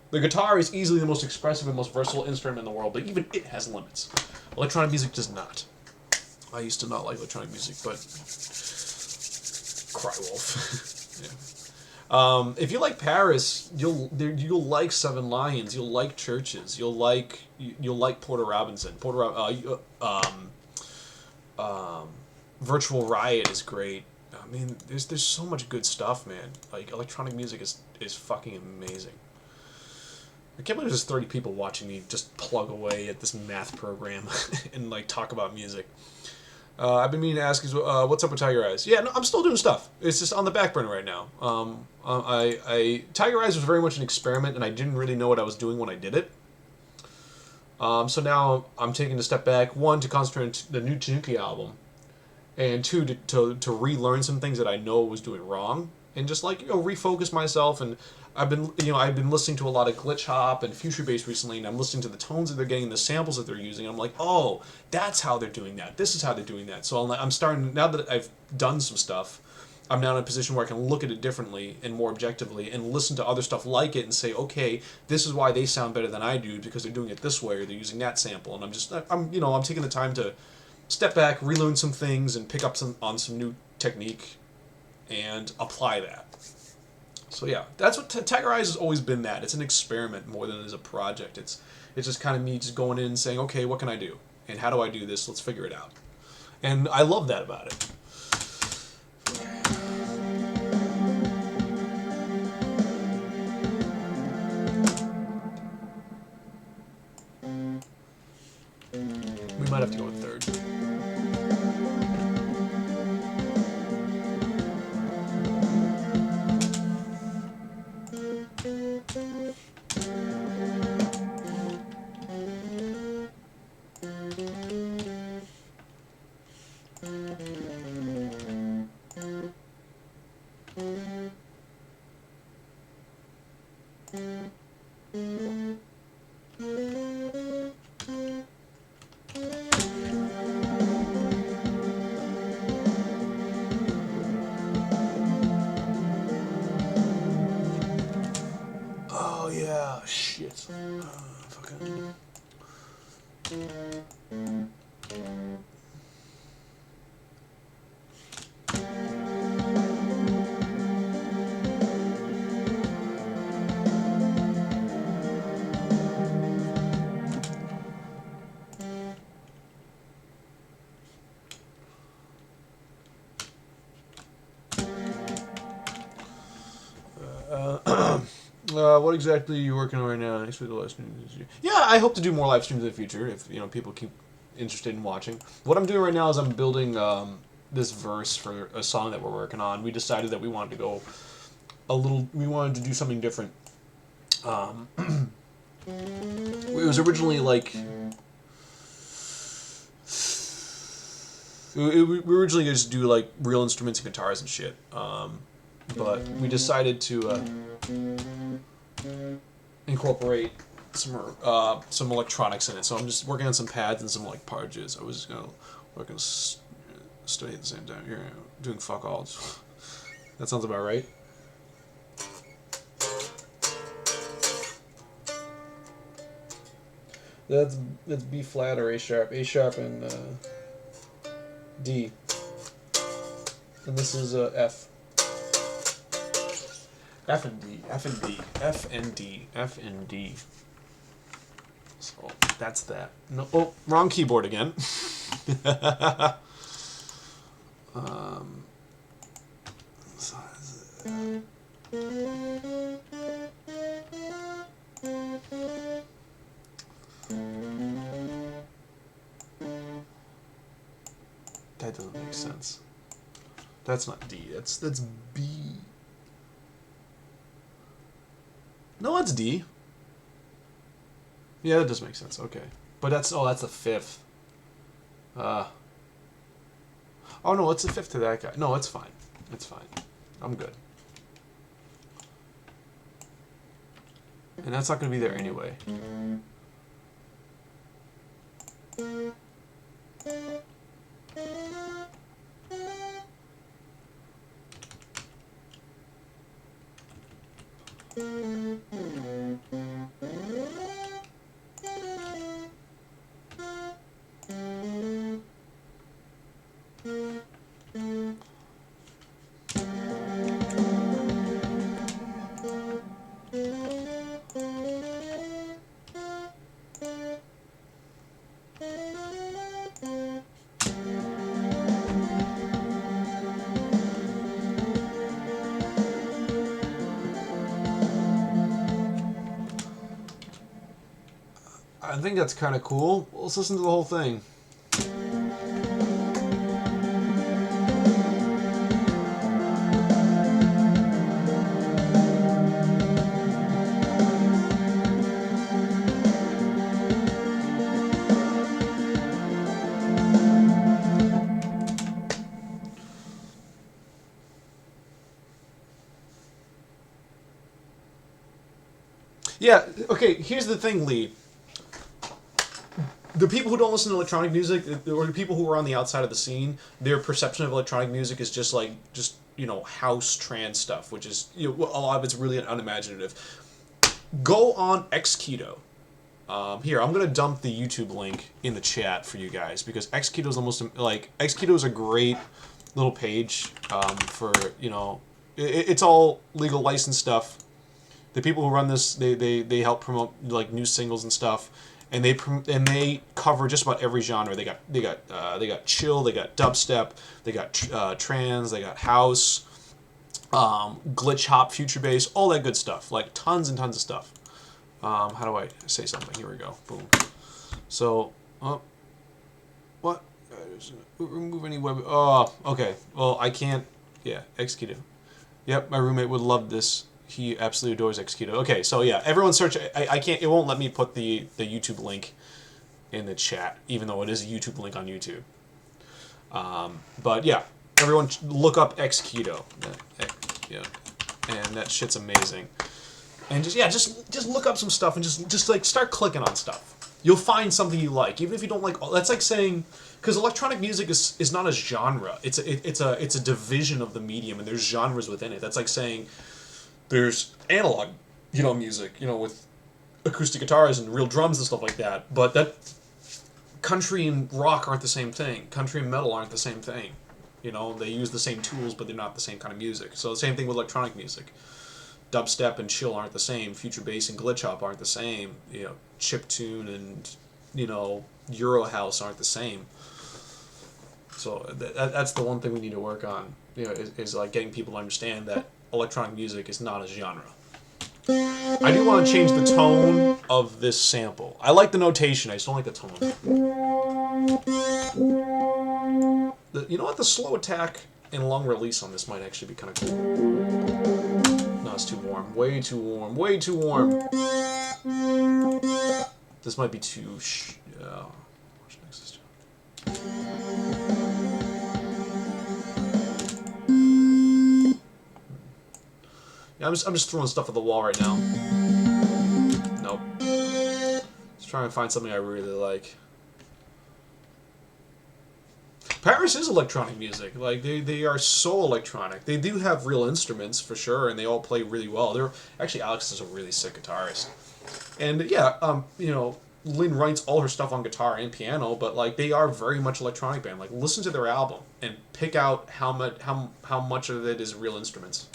The guitar is easily the most expressive and most versatile instrument in the world, but even it has limits. Electronic music does not. I used to not like electronic music, but cry wolf. Yeah. If you like Paris, you'll like Seven Lions. You'll like Churches. You'll like Porter Robinson. Virtual Riot is great. I mean, there's so much good stuff, man. Like electronic music is fucking amazing. I can't believe there's 30 people watching me just plug away at this math program and like talk about music. I've been meaning to ask you, what's up with Tiger Eyes? Yeah, no, I'm still doing stuff. It's just on the back burner right now. Tiger Eyes was very much an experiment, and I didn't really know what I was doing when I did it. So now I'm taking a step back. One, to concentrate on the new Tanuki album, and two, to relearn some things that I know was doing wrong, and just like refocus myself. And I've been listening to a lot of glitch hop and future bass recently, and I'm listening to the tones that they're getting, the samples that they're using. And I'm like, oh, that's how they're doing that. This is how they're doing that. So I'm starting, now that I've done some stuff, I'm now in a position where I can look at it differently and more objectively and listen to other stuff like it and say, okay, this is why they sound better than I do, because they're doing it this way or they're using that sample. And I'm taking the time to step back, relearn some things, and pick up on some new technique and apply that. So yeah, that's what Tiger Eyes has always been. That it's an experiment more than it is a project. It's just kind of me just going in and saying, okay, what can I do, and how do I do this? Let's figure it out. And I love that about it. We might have to go with third. yeah, shit. Fucking. What exactly are you working on right now? Next week, the live stream. Yeah, I hope to do more live streams in the future if people keep interested in watching. What I'm doing right now is I'm building this verse for a song that we're working on. We decided that we wanted to go we wanted to do something different. It was originally like we were originally going to do like real instruments and guitars and shit. But we decided to incorporate some electronics in it. So I'm just working on some pads and some like parges. I was just gonna work and study at the same time. You're doing fuck all. That sounds about right. That's B flat or A sharp. A sharp and D. And this is F. F and D. F and D. F and D. F and D. So that's that. No, oh, wrong keyboard again. That doesn't make sense. That's not D. That's B. No, that's D. Yeah, that does make sense. Okay, but that's the fifth. Oh no, it's the fifth to that guy. No, it's fine. It's fine. I'm good. And that's not going to be there anyway. I think that's kind of cool. Let's listen to the whole thing. Yeah, okay, here's the thing, Lee. The people who don't listen to electronic music, or the people who are on the outside of the scene, their perception of electronic music is just house trance stuff, which is, a lot of it's really unimaginative. Go on Xketo. Here, I'm gonna dump the YouTube link in the chat for you guys, because Xketo is Xketo is a great little page for, it's all legal licensed stuff. The people who run this, they help promote like new singles and stuff. And they cover just about every genre. They got chill, they got dubstep, they got trance, they got house, glitch hop, future bass, all that good stuff. Like tons and tons of stuff. How do I say something? Here we go. Boom. So, what? Remove any web. Oh, okay. Well, I can't. Yeah, Xketo. Yep, my roommate would love this. He absolutely adores Xketo. Okay, so yeah, everyone search. I can't. It won't let me put the YouTube link in the chat, even though it is a YouTube link on YouTube. But yeah, everyone look up Xketo. Yeah, and that shit's amazing. And just look up some stuff and just like start clicking on stuff. You'll find something you like, even if you don't like. That's like saying, because electronic music is not a genre. It's a division of the medium, and there's genres within it. That's like saying there's analog music, with acoustic guitars and real drums and stuff like that. But that country and rock aren't the same thing. Country and metal aren't the same thing. They use the same tools, but they're not the same kind of music. So the same thing with electronic music. Dubstep and chill aren't the same. Future bass and glitch hop aren't the same. Chiptune and Euro house aren't the same. So that's the one thing we need to work on. Is like getting people to understand that electronic music is not a genre. I do want to change the tone of this sample. I like the notation. I just don't like the tone. You know what? The slow attack and long release on this might actually be kind of cool. No, it's too warm. Way too warm. Way too warm. This might be too... What's next? Yeah, I'm just throwing stuff at the wall right now. Nope. Just trying to find something I really like. Paris is electronic music. Like, they are so electronic. They do have real instruments, for sure, and they all play really well. Actually, Aleks is a really sick guitarist. And, yeah, Lynn writes all her stuff on guitar and piano, but, like, they are very much electronic band. Like, listen to their album and pick out how much of it is real instruments.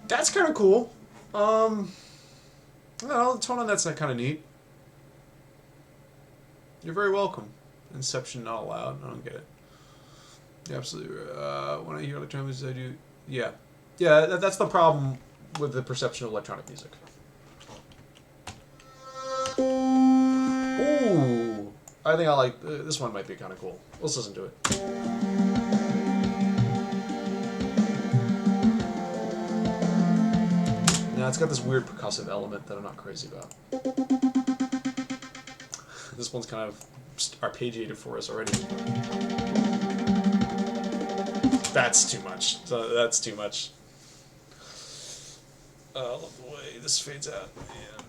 That's kind of cool. I don't know, the tone on that's kind of neat. You're very welcome. Inception not allowed. I don't get it. Yeah, absolutely. When I hear electronic music, I do. Yeah, that's the problem with the perception of electronic music. Ooh, I think I like this one. Might be kind of cool. Let's listen to it. Now it's got this weird percussive element that I'm not crazy about. This one's kind of arpeggiated for us already. That's too much. That's too much. I love the way this fades out. Yeah.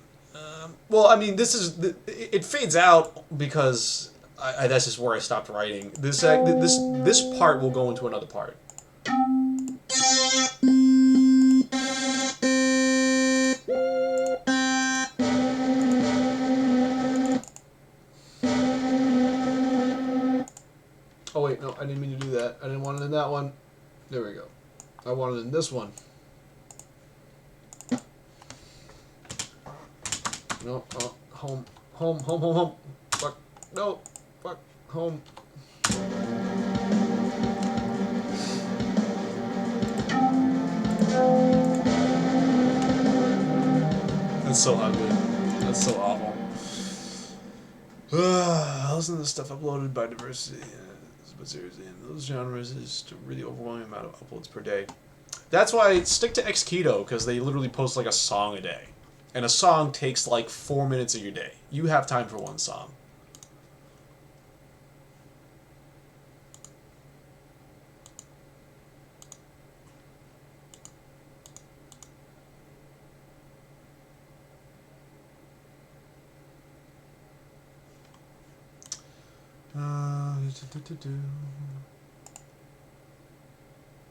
Well, I mean, it fades out because that's just where I stopped writing. This part will go into another part. Oh wait, no, I didn't mean to do that. I didn't want it in that one. There we go. I want it in this one. No, home. Fuck, no, fuck, home. That's so ugly. That's so awful. Listen to the stuff uploaded by diversity. But seriously, in those genres is a really overwhelming amount of uploads per day. That's why I stick to Xketo, because they literally post like a song a day. And a song takes like 4 minutes of your day. You have time for one song.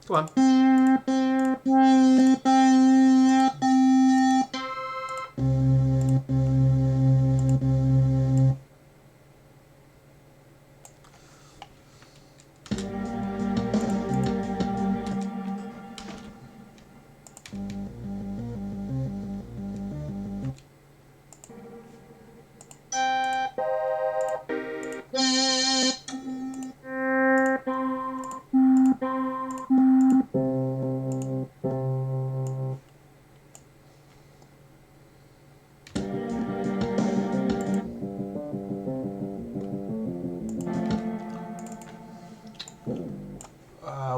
Come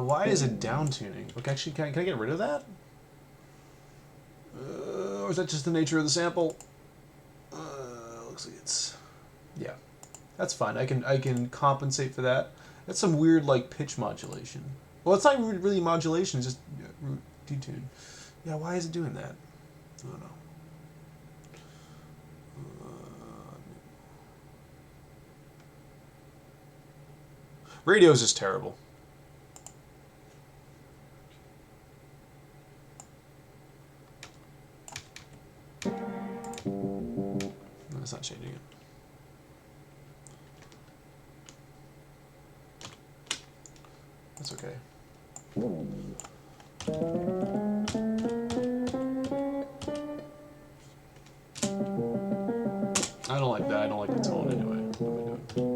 why is it down tuning? Look, actually, can I get rid of that? Or is that just the nature of the sample? Looks like it's... Yeah. That's fine. I can compensate for that. That's some weird, like, pitch modulation. Well, it's not really modulation, it's just Detune. Yeah, why is it doing that? I don't know. Radio is just terrible. No, it's not changing it. That's okay. I don't like that. I don't like the tone anyway. What am I doing?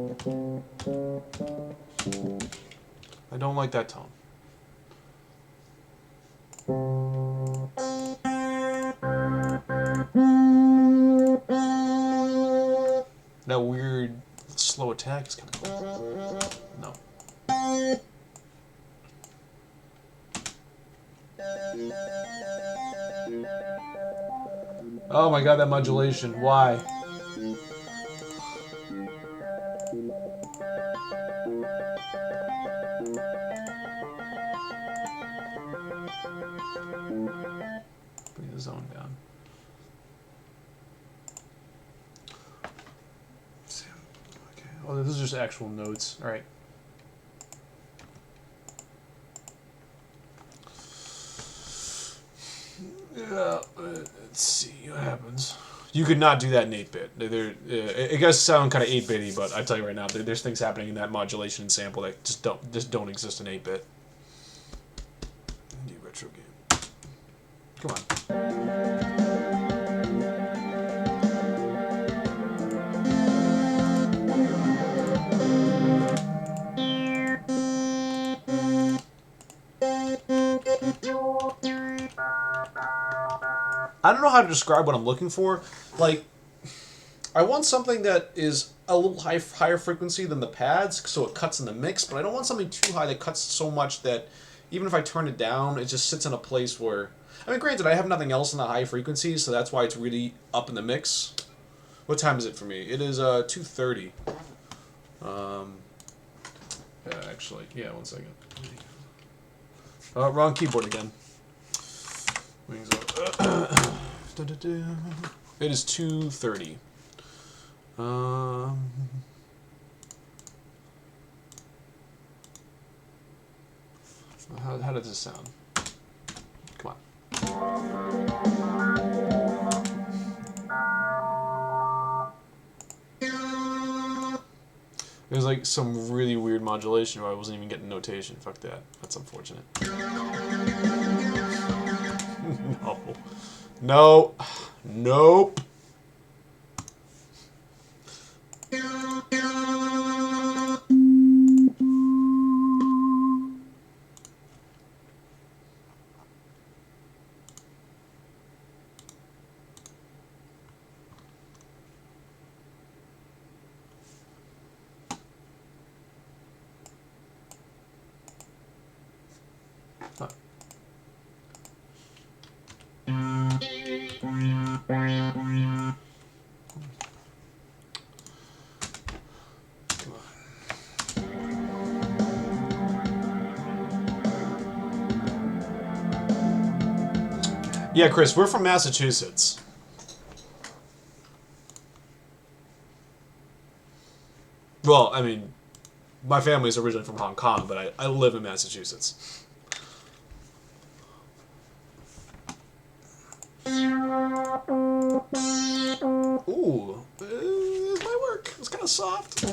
I don't like that tone. That weird slow attack is coming. No. Oh my god, that modulation. Why? Bring the zone down. Okay. Oh, those are just actual notes. All right. Yeah. Let's see what happens. You could not do that in 8-bit. It does sound kind of 8-bitty, but I tell you right now, there's things happening in that modulation and sample that just don't exist in 8-bit. New retro game. Come on. I don't know how to describe what I'm looking for. Like, I want something that is a little higher frequency than the pads, so it cuts in the mix, but I don't want something too high that cuts so much that even if I turn it down, it just sits in a place where... I mean, granted, I have nothing else in the high frequencies, so that's why it's really up in the mix. What time is it for me? It is 2:30. Actually, yeah, 1 second. Wrong keyboard again. Wings up. It is 2:30. How does this sound? Come on. There's like some really weird modulation where I wasn't even getting notation. Fuck that. That's unfortunate. No. No. Nope. Huh. Yeah, Chris, we're from Massachusetts. Well, I mean, my family's originally from Hong Kong, but I live in Massachusetts. Ooh, this might work. It's kind of soft.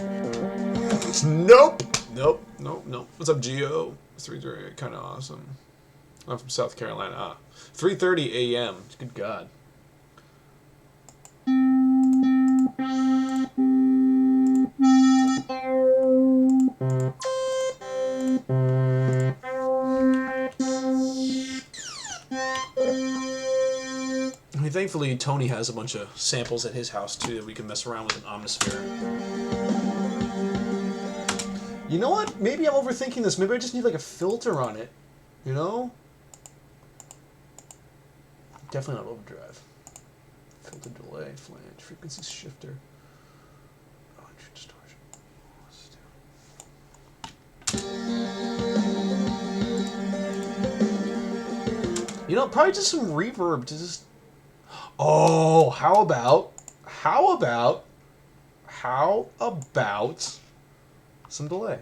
Nope. Nope. Nope. Nope. What's up, Geo? 3:30. Kind of awesome. I'm from South Carolina. 3:30 a.m. Good God. I mean, thankfully, Tony has a bunch of samples at his house, too, that we can mess around with an Omnisphere. You know what? Maybe I'm overthinking this. Maybe I just need, like, a filter on it. You know? Definitely not overdrive. Filter delay, flange, frequency shifter. Oh, distortion. You know, probably just some reverb to just... Oh, how about some delay?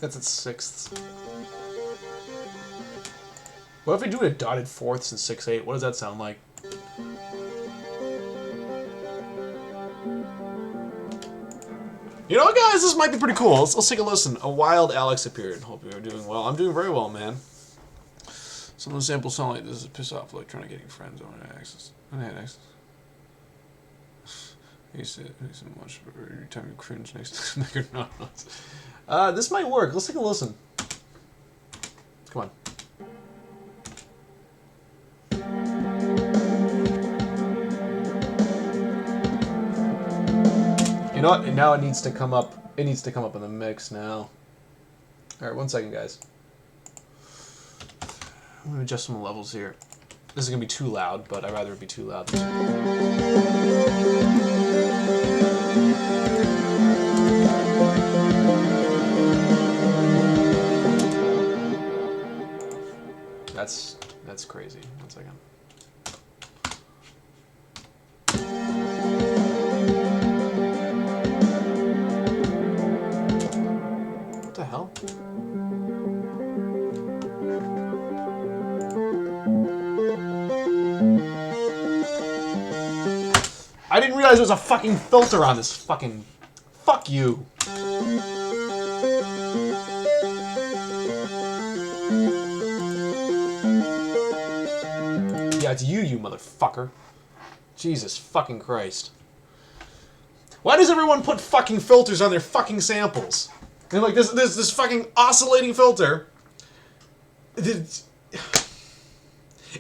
That's at sixths. What if we do it at dotted fourths and 6/8? What does that sound like? You know what, guys? This might be pretty cool. Let's take a listen. A wild Aleks appeared. Hope you're doing well. I'm doing very well, man. Some of the samples sound like this is piss off, like trying to get your friends on access. I had access. He said much every time you cringe next to Maker Nautilus. This might work. Let's take a listen. Come on. You know what? Now it needs to come up. It needs to come up in the mix now. All right, 1 second, guys. I'm gonna adjust some levels here. This is gonna be too loud, but I'd rather it be too loud. That's crazy. 1 second. What the hell? I didn't realize there was a fucking filter on this fucking... Fuck you. Yeah, it's you motherfucker. Jesus fucking Christ. Why does everyone put fucking filters on their fucking samples? And like this fucking oscillating filter. If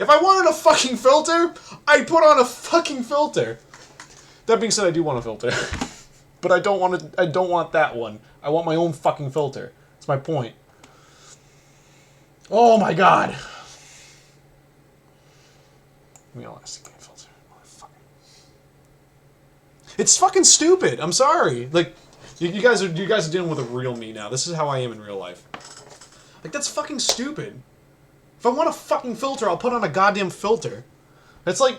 I wanted a fucking filter, I'd put on a fucking filter. That being said, I do want a filter. But I don't want that one. I want my own fucking filter. That's my point. Oh my god. Give me a elastic filter, motherfucker. It's fucking stupid. I'm sorry. Like, you guys are dealing with a real me now. This is how I am in real life. Like, that's fucking stupid. If I want a fucking filter, I'll put on a goddamn filter. It's like...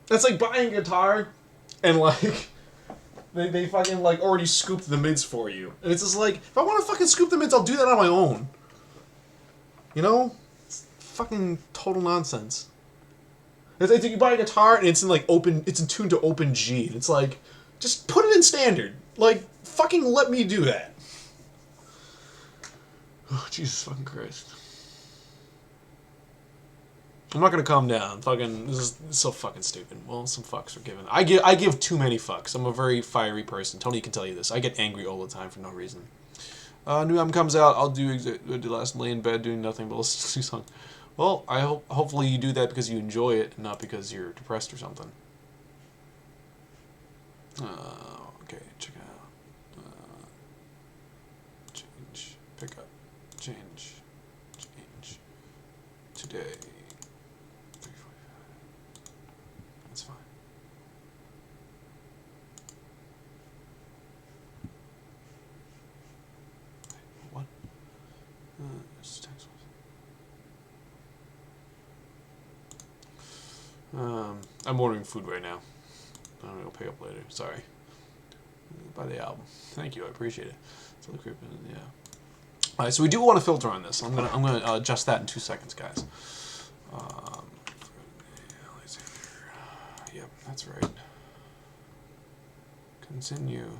That's like buying a guitar, and like... They fucking, like, already scooped the mids for you. And it's just like, if I want to fucking scoop the mids, I'll do that on my own. You know? It's fucking total nonsense. It's like you buy a guitar, and it's in, like, it's in tune to open G. And it's like, just put it in standard. Like, fucking let me do that. Oh, Jesus fucking Christ. I'm not gonna calm down. Fucking, this is so fucking stupid. Well, some fucks are given. I give too many fucks. I'm a very fiery person. Tony can tell you this. I get angry all the time for no reason. New album comes out. I'll do last lay in bed doing nothing but listen to song. Well, hopefully you do that because you enjoy it, and not because you're depressed or something. Okay, check it out. Change, pick up, change, today. That's fine. What? I'm ordering food right now. I'm gonna go pick up later. Sorry. Buy the album. Thank you. I appreciate it. Yeah. All right. So we do want a filter on this. I'm gonna adjust that in 2 seconds, guys. Yep, that's right. Continue.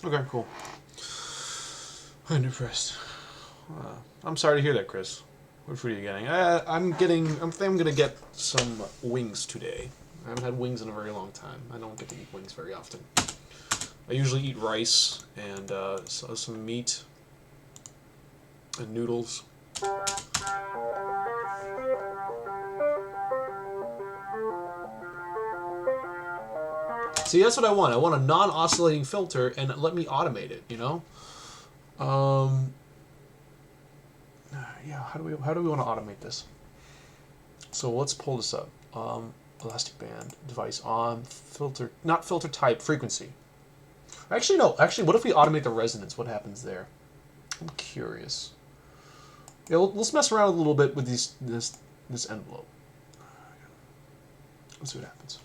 Okay, cool. I'm depressed. I'm sorry to hear that, Chris. What food are you getting? I'm think I'm gonna get some wings today. I haven't had wings in a very long time. I don't get to eat wings very often. I usually eat rice and some meat and noodles. See, that's what I want. I want a non-oscillating filter and let me automate it, you know? Yeah, how do we want to automate this? So let's pull this up. Elastic band, device on, filter, not filter type, frequency. Actually, no. Actually, what if we automate the resonance? What happens there? I'm curious. Yeah, let's mess around a little bit with this envelope. Let's see what happens.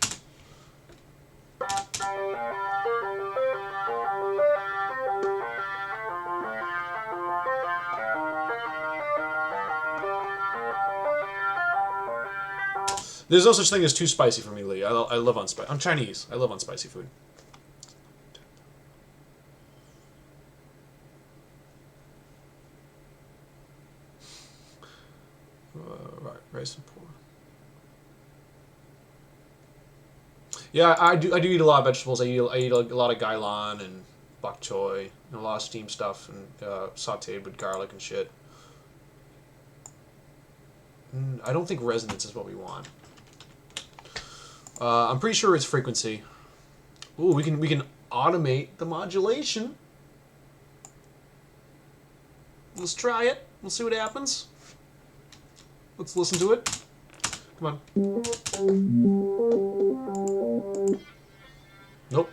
There's no such thing as too spicy for me, Lee. I live on spice. I'm Chinese. I live on spicy food. Right, rice and pork. Yeah, I do eat a lot of vegetables. I eat a lot of gailan and bok choy and a lot of steamed stuff and sautéed with garlic and shit. I don't think resonance is what we want. I'm pretty sure it's frequency. Ooh, we can automate the modulation. Let's try it. We'll see what happens. Let's listen to it. Come on. Nope.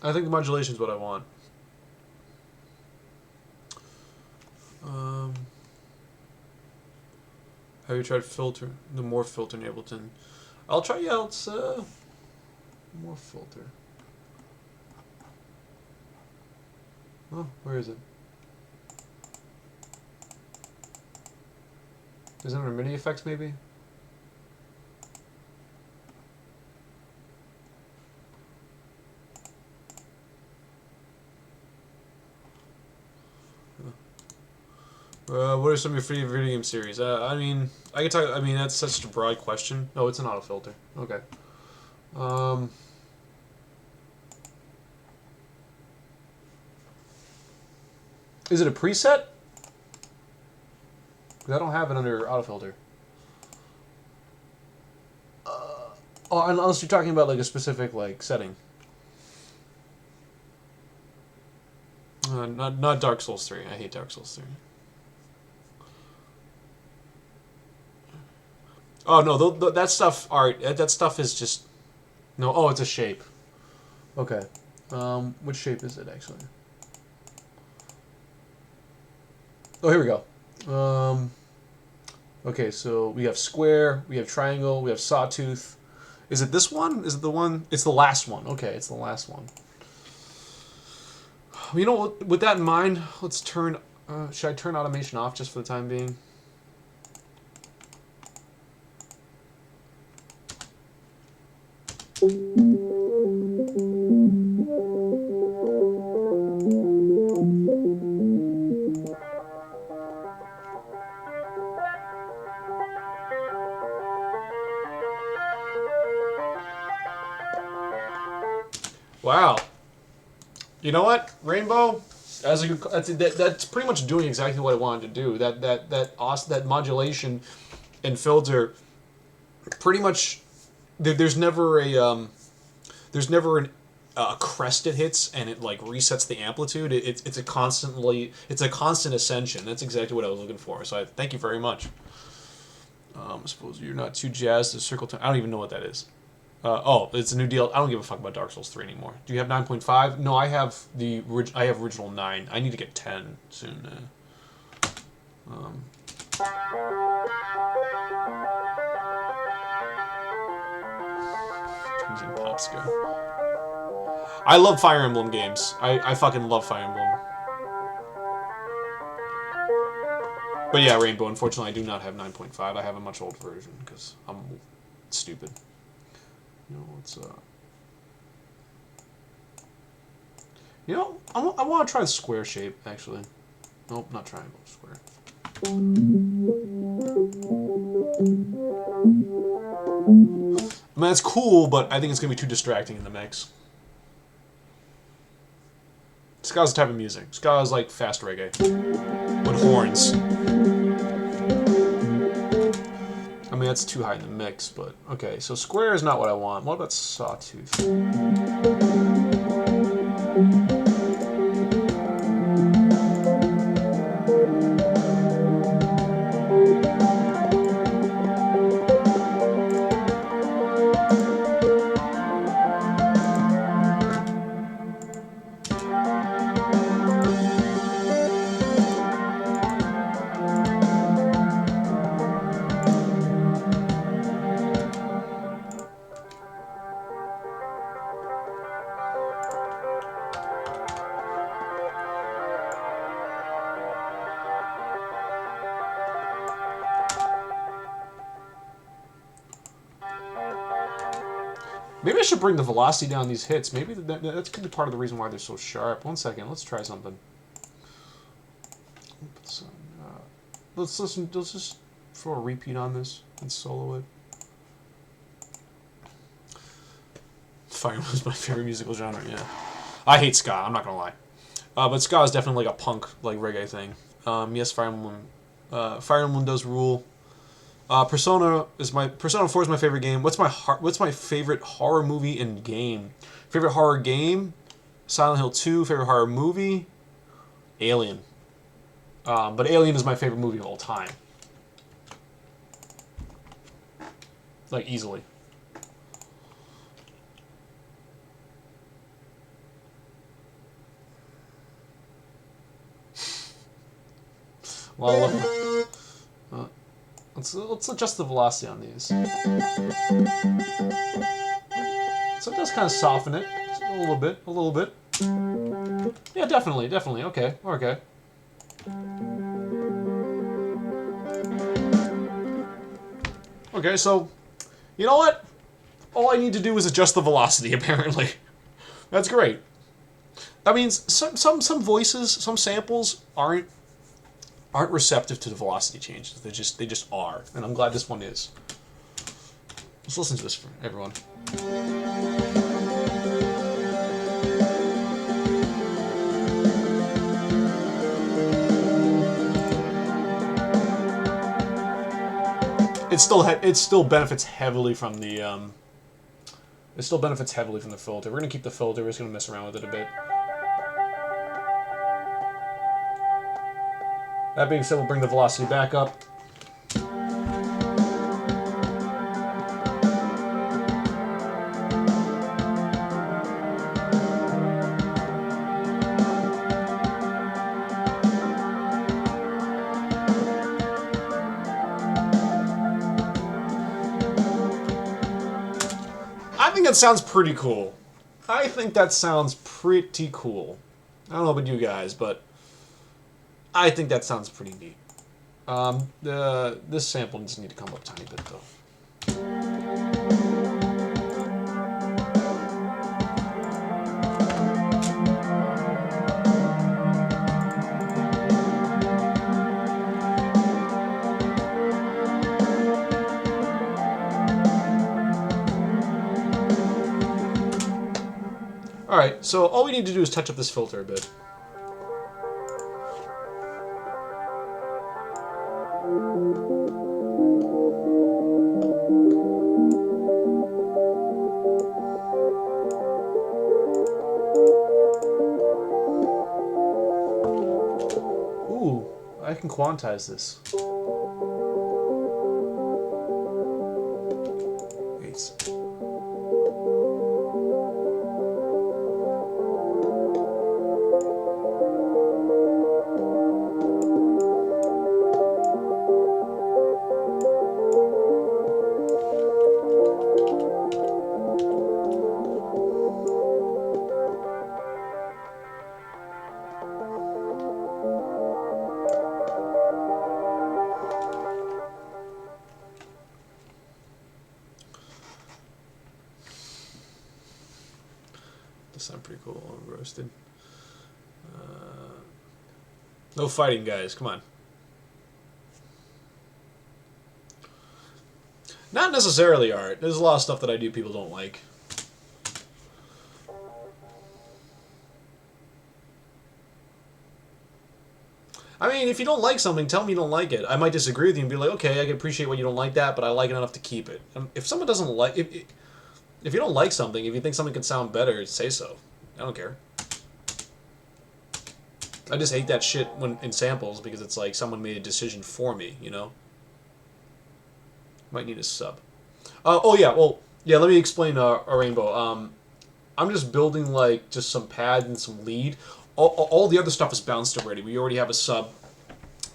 I think the modulation is what I want. Have you tried filter? The more filter in Ableton. I'll try. Yeah, let's more filter. Oh, where is it? Is it under MIDI effects maybe? What are some of your favorite video game series? I mean, I can talk. I mean, that's such a broad question. Oh, it's an auto filter. Okay. Is it a preset? Because I don't have it under auto filter. Oh, unless you're talking about like a specific like setting. Not Dark Souls 3. I hate Dark Souls 3. Oh no, that stuff art. That stuff is just no. Oh, it's a shape. Okay. Which shape is it actually? Oh, here we go. Okay, so we have square, we have triangle, we have sawtooth. Is it this one? Is it the one? It's the last one. Okay, it's the last one. You know, with that in mind, let's turn. Should I turn automation off just for the time being? Wow. You know what, Rainbow? That's pretty much doing exactly what I wanted to do. That modulation and filter, pretty much. There's never a crest it hits and it like resets the amplitude. It's a constant ascension. That's exactly what I was looking for. So I thank you very much. I suppose you're not too jazzed to circle time. I don't even know what that is. Oh, it's a new deal. I don't give a fuck about Dark Souls 3 anymore. Do you have 9.5? No, I have original 9. I need to get 10 soon. Using Popsco. I love Fire Emblem games. I fucking love Fire Emblem. But yeah, Rainbow, unfortunately, I do not have 9.5. I have a much older version because I'm stupid. You know, it's you know, I want to try the square shape, actually. Nope, not triangle, square. I mean, it's cool, but I think it's going to be too distracting in the mix. Ska's the type of music. Ska is like fast reggae. With horns. I mean, that's too high in the mix, but... Okay, so square is not what I want. What about sawtooth? Maybe I should bring the velocity down these hits. Maybe that's could be part of the reason why they're so sharp. 1 second, let's try something. Let's listen. Let's just throw a repeat on this and solo it. Fire was my favorite musical genre. Yeah, I hate ska. I'm not gonna lie, but ska is definitely like a punk, like reggae thing. Yes, Fire Emblem does rule. Persona 4 is my favorite game. What's my favorite horror movie and game? Favorite horror game? Silent Hill 2. Favorite horror movie? Alien. But Alien is my favorite movie of all time. Like, easily. Well, let's adjust the velocity on these. So it does kind of soften it a little bit, a little bit. Yeah, definitely. Okay. Okay, so you know what? All I need to do is adjust the velocity. Apparently, that's great. That means some voices, some samples aren't receptive to the velocity changes. They just are, and I'm glad this one is. Let's listen to this for everyone. It still benefits heavily from the filter. We're gonna keep the filter. We're just gonna mess around with it a bit. That being said, we'll bring the velocity back up. I think that sounds pretty cool. I don't know about you guys, but I think that sounds pretty neat. This sample just need to come up a tiny bit, though. Alright, so all we need to do is touch up this filter a bit. Ooh, I can quantize this. This sound pretty cool. Roasted. No fighting, guys. Come on. Not necessarily art. There's a lot of stuff that I do people don't like. I mean, if you don't like something, tell me you don't like it. I might disagree with you and be like, okay, I can appreciate why you don't like that, but I like it enough to keep it. If someone doesn't like... If you don't like something, if you think something could sound better, say so. I don't care. I just hate that shit when in samples because it's like someone made a decision for me, you know? Might need a sub. Oh, yeah, well, yeah, let me explain a rainbow. I'm just building, like, just some pad and some lead. All the other stuff is bounced already. We already have a sub.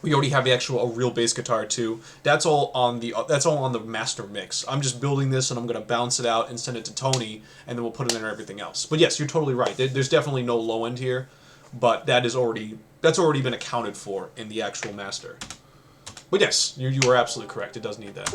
We already have a real bass guitar too. That's all on the master mix. I'm just building this and I'm gonna bounce it out and send it to Tony, and then we'll put it in everything else. But yes, you're totally right. There's definitely no low end here, but that's already been accounted for in the actual master. But yes, you are absolutely correct. It does need that.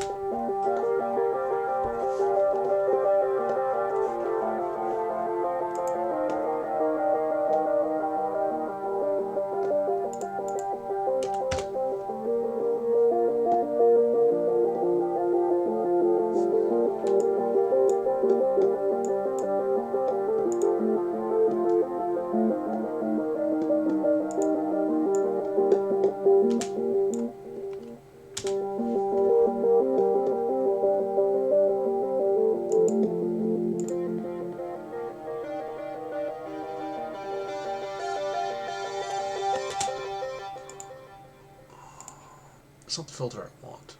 It's not the filter I want.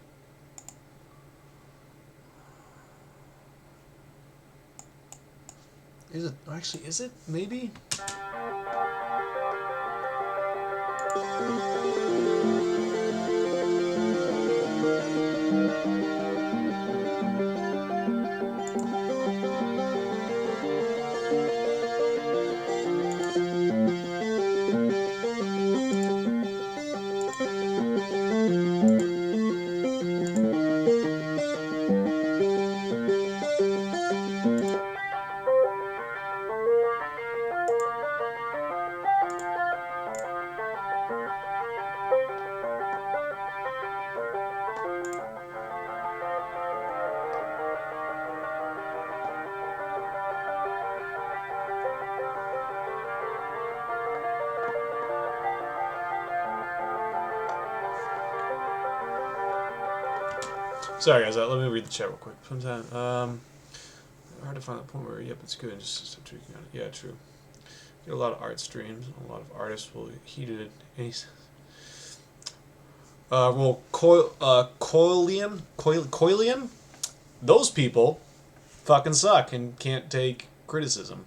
Is it? Actually, is it? Maybe? Sorry guys, let me read the chat real quick. Sometimes, hard to find the point where, yep, it's good, just stop tweaking on it. Yeah, true. Get a lot of art streams, a lot of artists will heat it. Well, Coilium, those people fucking suck and can't take criticism.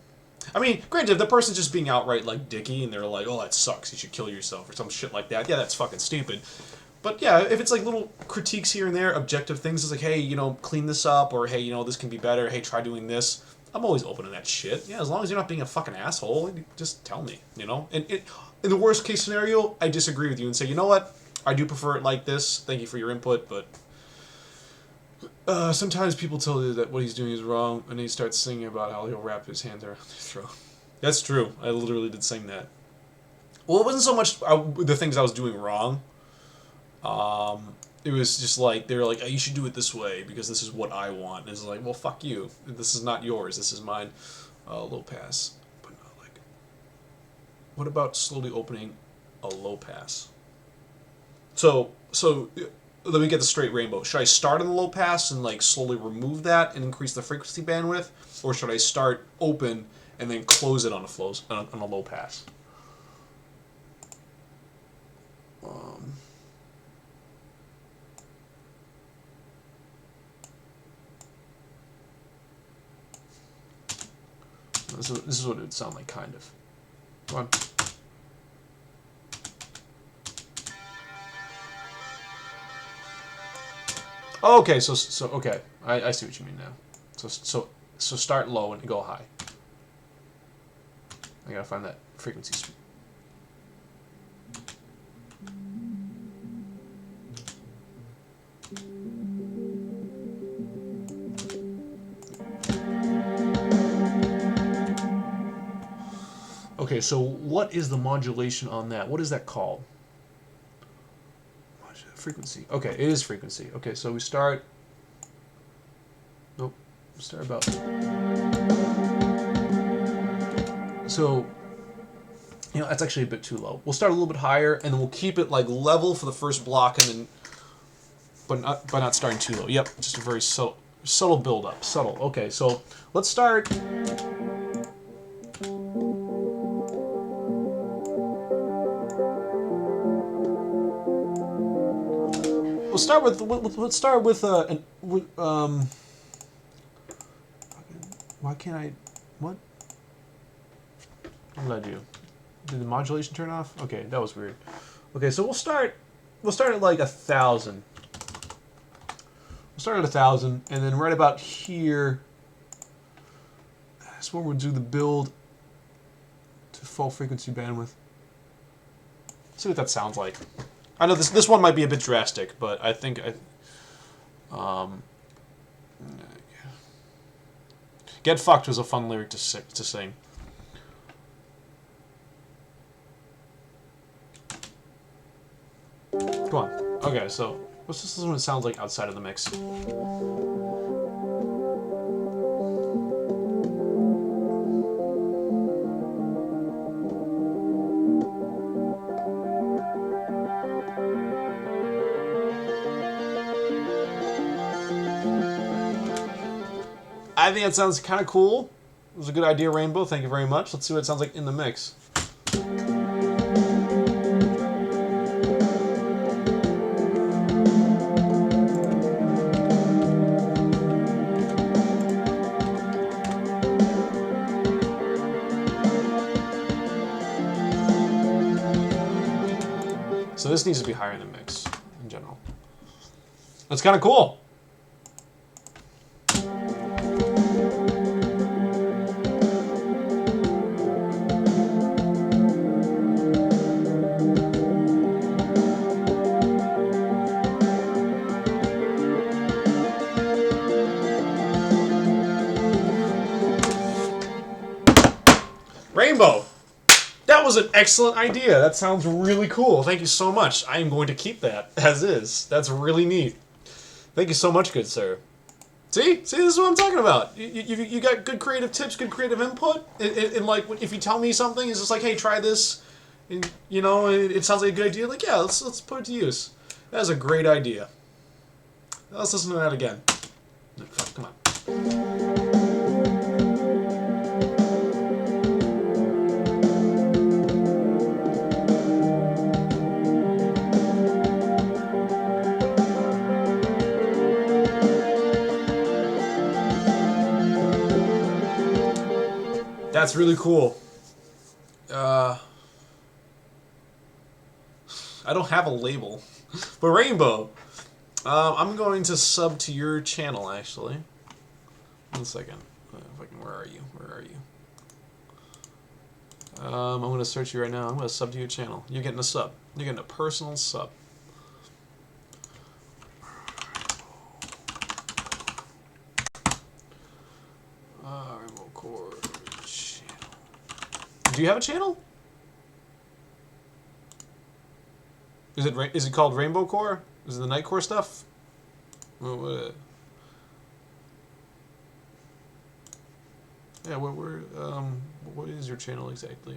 I mean, granted, if the person's just being outright like dicky and they're like, oh, that sucks, you should kill yourself or some shit like that, yeah, that's fucking stupid. But yeah, if it's like little critiques here and there, objective things, it's like, hey, you know, clean this up, or hey, you know, this can be better, hey, try doing this. I'm always open to that shit. Yeah, as long as you're not being a fucking asshole, just tell me, you know? And in the worst case scenario, I disagree with you and say, you know what? I do prefer it like this. Thank you for your input, but sometimes people tell you that what he's doing is wrong, and he starts singing about how he'll wrap his hands around his throat. That's true. I literally did sing that. Well, it wasn't so much the things I was doing wrong. It was just like, they were like, oh, you should do it this way because this is what I want. And it's like, well, fuck you. This is not yours. This is mine. Low pass. But not like... What about slowly opening a low pass? So let me get the straight, Rainbow. Should I start on the low pass and like slowly remove that and increase the frequency bandwidth? Or should I start open and then close it on a low pass? This is what it would sound like, kind of. Come on. Oh, okay, so okay, I see what you mean now. So start low and go high. I gotta find that frequency. Okay, so what is the modulation on that? What is that called? Frequency. Okay, it is frequency. Okay, so we start... Nope. We start about... So, you know, that's actually a bit too low. We'll start a little bit higher, and then we'll keep it, like, level for the first block, and then... But not starting too low. Yep, just a very subtle build-up. Subtle. Okay, so let's start... Let's start with why can't I? What? What did I do? Did the modulation turn off? Okay, that was weird. Okay, so we'll start at like 1,000. We'll start at 1,000, and then right about here, that's where we'll do the build to full frequency bandwidth. Let's see what that sounds like. I know this one might be a bit drastic, but I think "Get Fucked" was a fun lyric to sing. Come on. Okay, so what's this one sounds like outside of the mix? I think that sounds kind of cool. It was a good idea, Rainbow. Thank you very much. Let's see what it sounds like in the mix. So this needs to be higher in the mix, in general. That's kind of cool. Rainbow! That was an excellent idea. That sounds really cool. Thank you so much. I am going to keep that as is. That's really neat. Thank you so much, good sir. See? This is what I'm talking about. You got good creative tips, good creative input. And like, if you tell me something, it's just like, hey, try this. And, you know, it sounds like a good idea. Like, yeah, let's put it to use. That is a great idea. Let's listen to that again. Come on. That's really cool. I don't have a label. But Rainbow, I'm going to sub to your channel, actually. 1 second. Where are you? Where are you? I'm going to search you right now. I'm going to sub to your channel. You're getting a sub. You're getting a personal sub. Rainbow Core channel. Do you have a channel? Is it called Rainbow Core? Is it the Night Core stuff? Yeah, what is your channel exactly?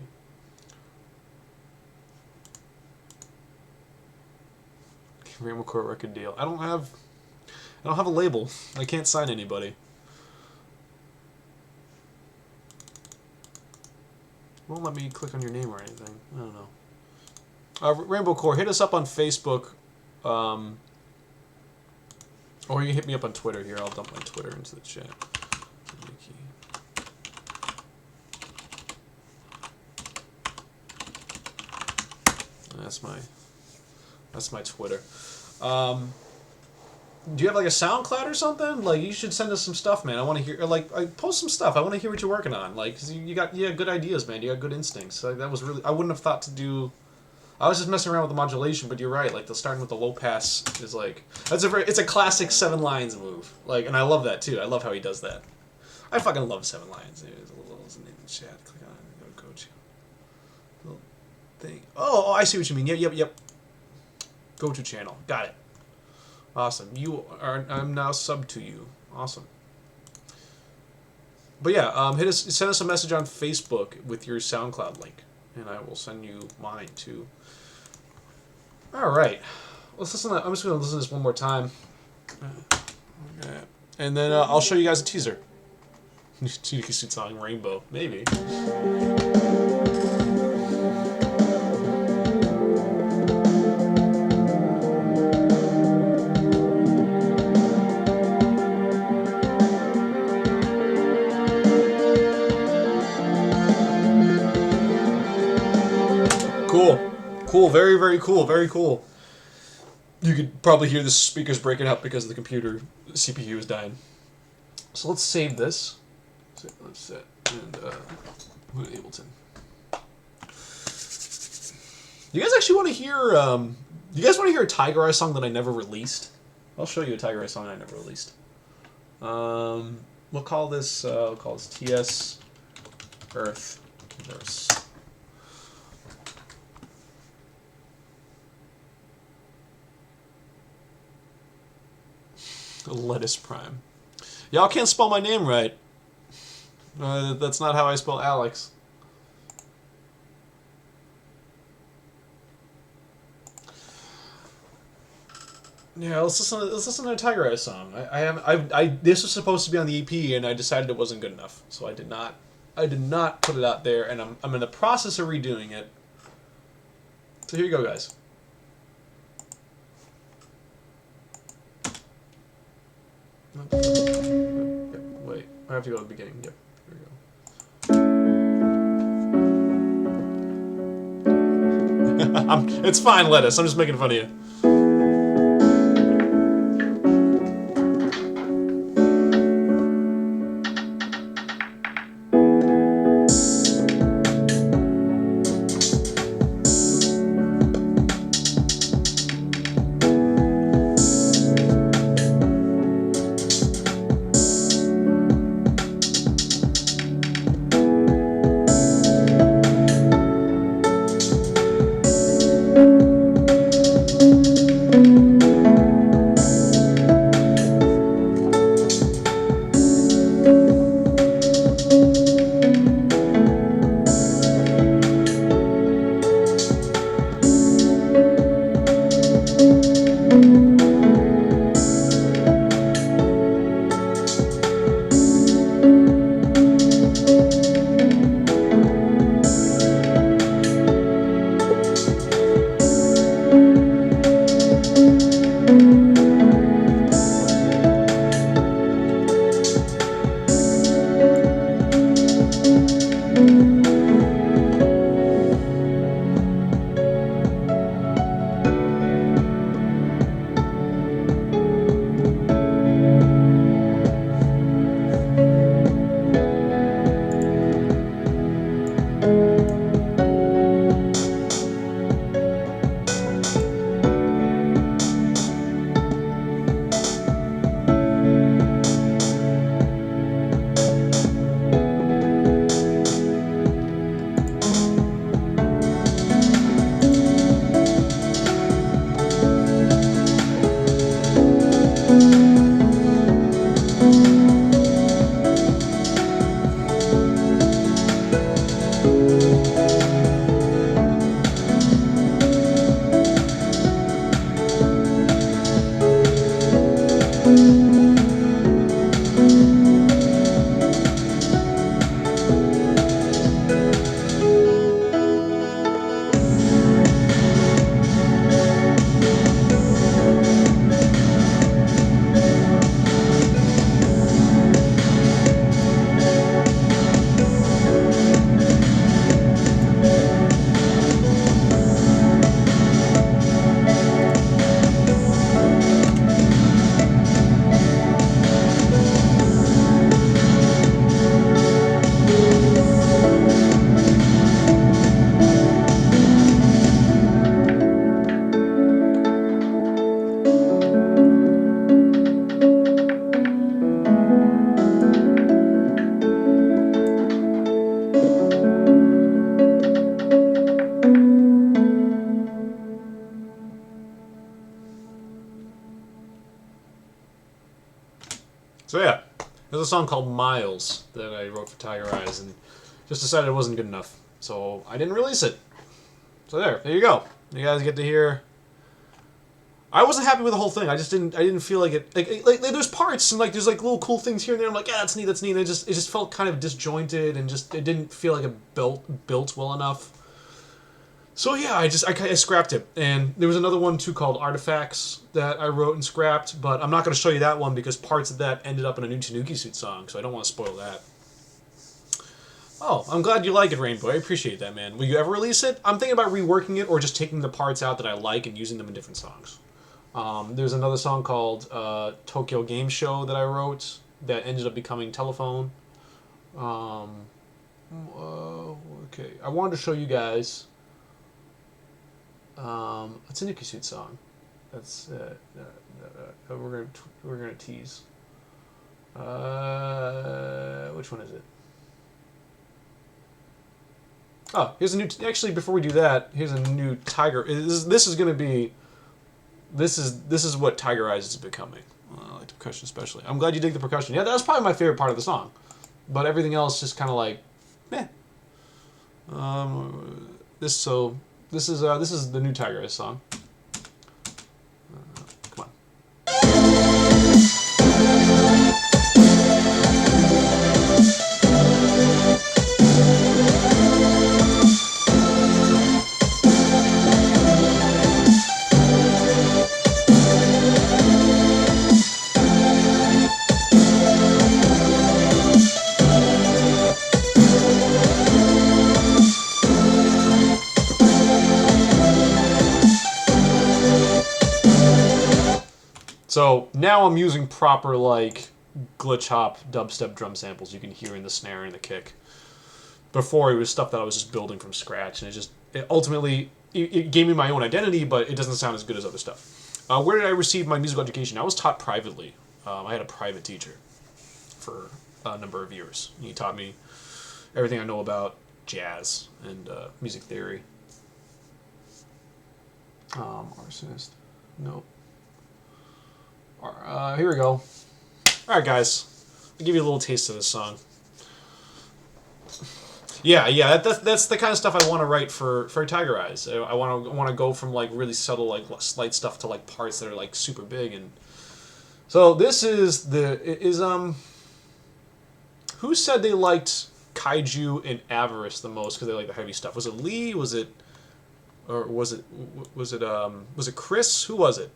Rainbow Core record deal. I don't have a label. I can't sign anybody. Won't let me click on your name or anything. I don't know. Rainbow Core, hit us up on Facebook, or you can hit me up on Twitter. Here, I'll dump my Twitter into the chat. Tanuki. That's my Twitter. Do you have like a SoundCloud or something? Like, you should send us some stuff, man. I want to hear, like post some stuff. I want to hear what you're working on. Like, 'cause you got good ideas, man. You got good instincts. Like, that was really, I wouldn't have thought to do. I was just messing around with the modulation, but you're right. Like, the starting with the low pass is like, it's a classic Seven Lions move. Like, and I love that too. I love how he does that. I fucking love Seven Lions. There's a little in the chat. Click on it. Go to. little thing. Oh, I see what you mean. Yep. Go to channel. Got it. Awesome. I'm now subbed to you. Awesome. But yeah, send us a message on Facebook with your SoundCloud link, and I will send you mine too. All right. Let's listen. I'm just going to listen to this one more time. Okay. And then I'll show you guys a teaser. Tanuki song Rainbow, maybe. Cool, very cool. You could probably hear the speakers breaking up because the computer CPU is dying. So let's save this. Let's set and Ableton. You guys actually want to hear? You guys want to hear a Tiger Eye song that I never released? I'll show you a Tiger Eye song I never released. We'll call this TS Earth Verse. Lettuce Prime. Y'all can't spell my name right. That's not how I spell Aleks. Yeah, let's listen to a Tiger Eye song. This was supposed to be on the EP, and I decided it wasn't good enough, so I did not put it out there, and I'm in the process of redoing it. So here you go, guys. Wait, I have to go to the beginning. Yep, here we go. It's fine, Lettuce. I'm just making fun of you. a song called Miles that I wrote for Tiger Eyes, and just decided it wasn't good enough, so I didn't release it. So there you go. You guys get to hear. I wasn't happy with the whole thing. I didn't feel like it. Like there's parts and like there's like little cool things here and there. I'm like, yeah, that's neat, that's neat. And it just felt kind of disjointed and just it didn't feel like it built well enough. So yeah, I scrapped it. And there was another one too called Artifacts that I wrote and scrapped, but I'm not going to show you that one because parts of that ended up in a new Tanuki Suit song, so I don't want to spoil that. Oh, I'm glad you like it, Rainbow. I appreciate that, man. Will you ever release it? I'm thinking about reworking it or just taking the parts out that I like and using them in different songs. There's another song called Tokyo Game Show that I wrote that ended up becoming Telephone. Okay, I wanted to show you guys a Tanuki Suit song. That's we're gonna tease. Which one is it? Oh, here's a new. Actually, before we do that, here's a new Tiger. This is gonna be. This is what Tiger Eyes is becoming. I like the percussion especially. I'm glad you dig the percussion. Yeah, that's probably my favorite part of the song. But everything else just kind of like, meh. This is the new Tiger Eyes song. Come on. So now I'm using proper like glitch hop dubstep drum samples you can hear in the snare and the kick. Before it was stuff that I was just building from scratch, and it ultimately gave me my own identity, but it doesn't sound as good as other stuff. Where did I receive my musical education? I was taught privately. I had a private teacher for a number of years. He taught me everything I know about jazz and music theory. Arsonist. Nope. Here we go. Alright, guys. I'll give you a little taste of this song. Yeah, that's the kind of stuff I want to write for Tiger Eyes. I want to go from like really subtle, like slight stuff to like parts that are like super big. And so this is who said they liked Kaiju and Avarice the most because they like the heavy stuff? Was it Lee? Was it Chris? Who was it?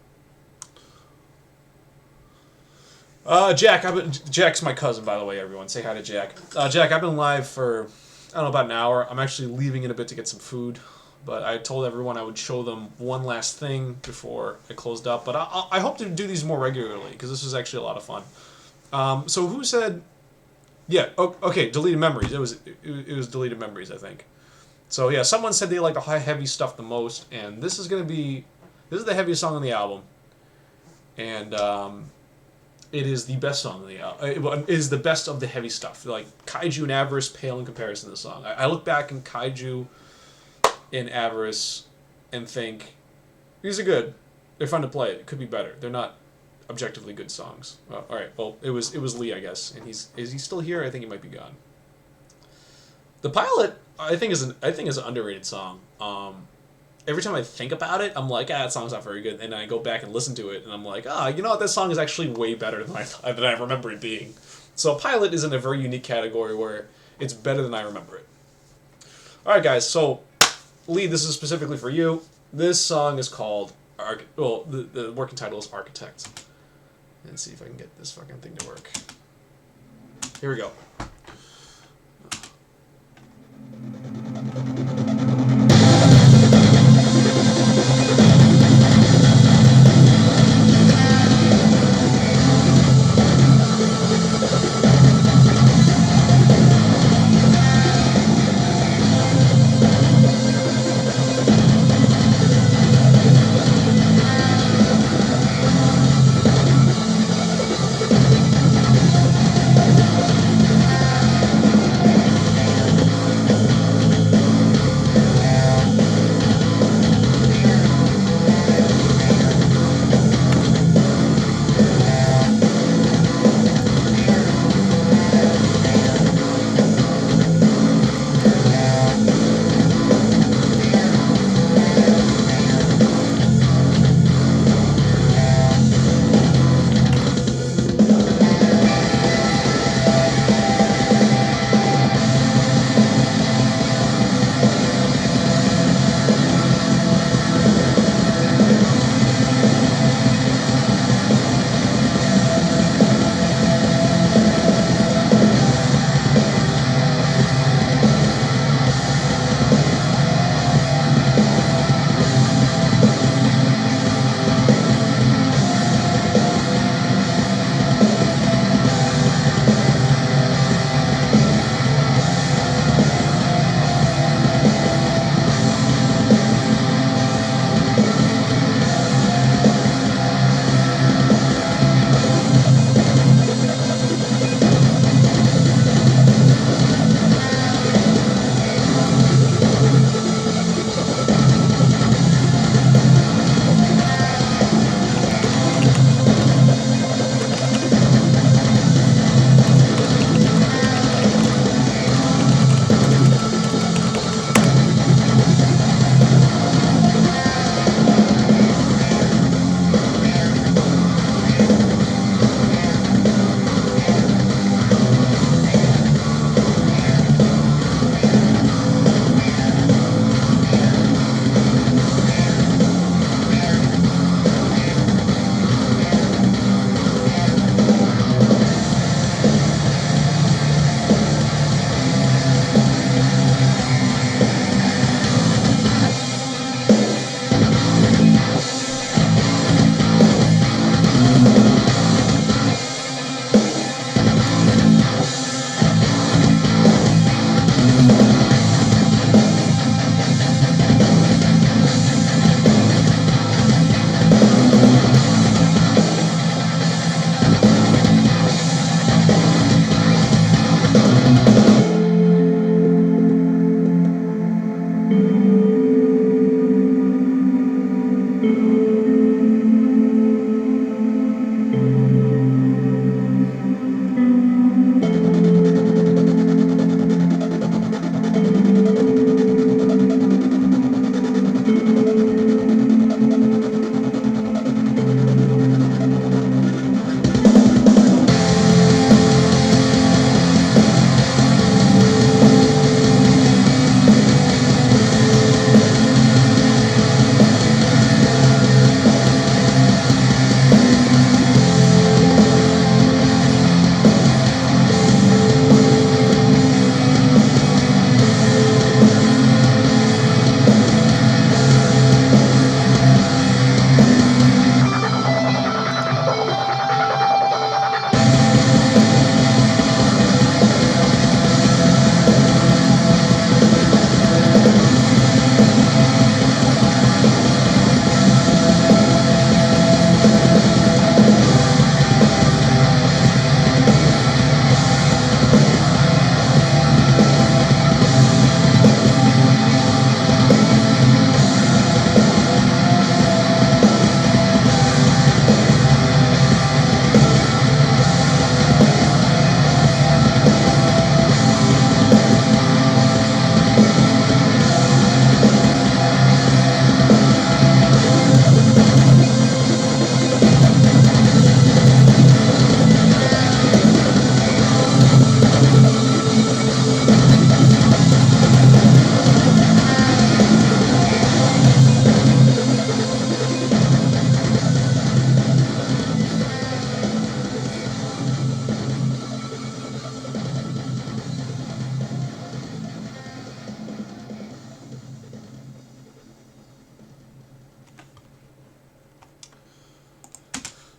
Jack, Jack's my cousin, by the way, everyone. Say hi to Jack. Jack, I've been live for, I don't know, about an hour. I'm actually leaving in a bit to get some food, but I told everyone I would show them one last thing before I closed up, but I hope to do these more regularly, because this was actually a lot of fun. So who said, yeah, okay, Deleted Memories. It was Deleted Memories, I think. So yeah, someone said they like the high heavy stuff the most, and this is the heaviest song on the album, and it is the best song on the album. It is the best of the heavy stuff. Like Kaiju and Avarice pale in comparison to the song. I look back in Kaiju and Avarice and think these are good. They're fun to play. It could be better. They're not objectively good songs. All right. Well, it was Lee, I guess, and is he still here? I think he might be gone. The Pilot, I think is an underrated song. Every time I think about it, I'm like, that song's not very good. And then I go back and listen to it, and I'm like, you know what, that song is actually way better than I remember it being. So Pilot is in a very unique category where it's better than I remember it. Alright, guys, so, Lee, this is specifically for you. This song is called, the working title is Architect. Let's see if I can get this fucking thing to work. Here we go.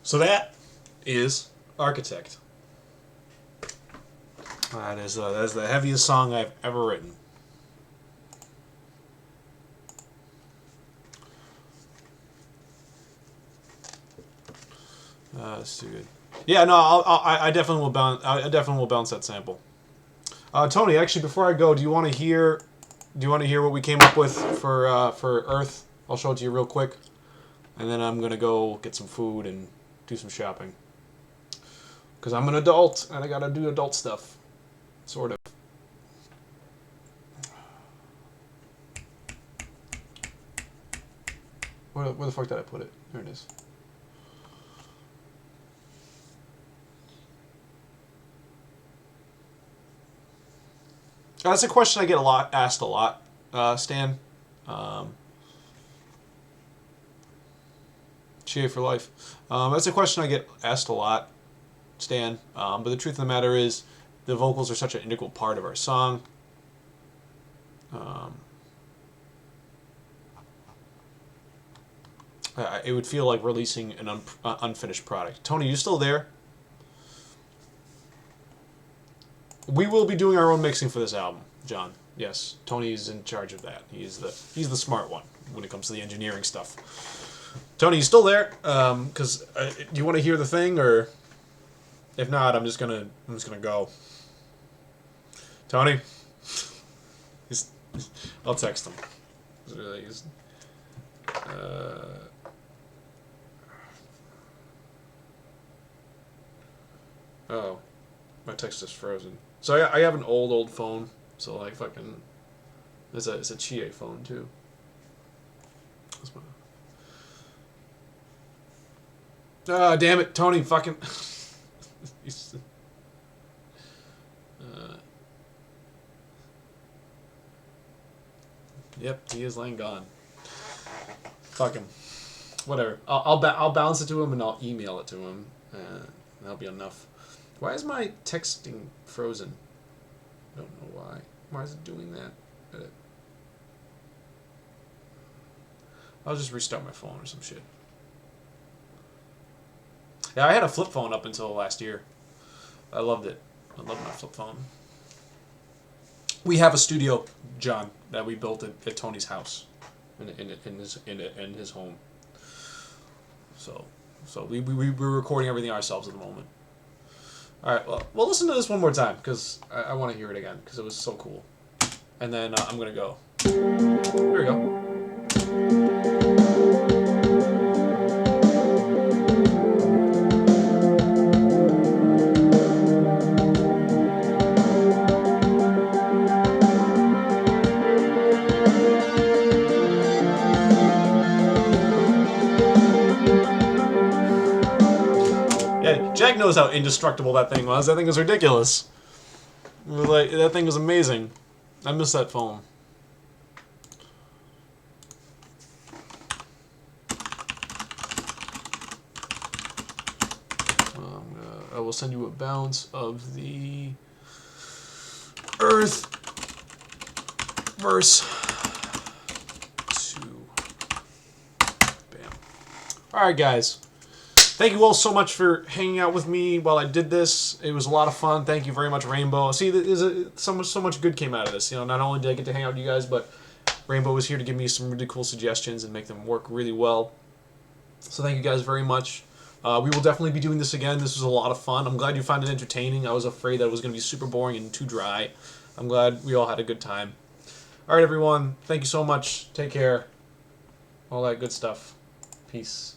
So that is Architect. That is the heaviest song I've ever written. That's too good. Yeah, no, I definitely will bounce. I definitely will bounce that sample. Tony, actually, before I go, do you want to hear? Do you want to hear what we came up with for Earth? I'll show it to you real quick, and then I'm gonna go get some food and do some shopping. Because I'm an adult and I gotta do adult stuff, sort of. Where the fuck did I put it? There it is. That's a question I get asked a lot, Stan. Cheer for life. That's a question I get asked a lot, Stan. But the truth of the matter is, the vocals are such an integral part of our song. It would feel like releasing an unfinished product. Tony, you still there? We will be doing our own mixing for this album, John. Yes, Tony's in charge of that. He's the smart one when it comes to the engineering stuff. Tony, you still there? Because do you want to hear the thing, or if not, I'm just gonna go. Tony, I'll text him. Oh, my text is frozen. So I have an old phone. So like fucking, it's a Chie phone too. Ah, damn it, Tony, fucking. Yep, he is laying gone. Fuck him. Whatever. I'll bounce it to him and I'll email it to him. That'll be enough. Why is my texting frozen? I don't know why. Why is it doing that? I'll just restart my phone or some shit. Yeah, I had a flip phone up until last year. I loved it. I loved my flip phone. We have a studio, John, that we built at Tony's house, in his home. So we're recording everything ourselves at the moment. All right, well, we'll listen to this one more time because I want to hear it again because it was so cool. And then I'm gonna go. Here we go. Yeah, Jack knows how indestructible that thing was. That thing was ridiculous. It was like, that thing was amazing. I miss that phone. I will send you a bounce of the Earth verse 2. Bam. Alright, guys. Thank you all so much for hanging out with me while I did this. It was a lot of fun. Thank you very much, Rainbow. See, so much good came out of this. You know, not only did I get to hang out with you guys, but Rainbow was here to give me some really cool suggestions and make them work really well. So thank you guys very much. We will definitely be doing this again. This was a lot of fun. I'm glad you found it entertaining. I was afraid that it was going to be super boring and too dry. I'm glad we all had a good time. All right, everyone. Thank you so much. Take care. All that good stuff. Peace.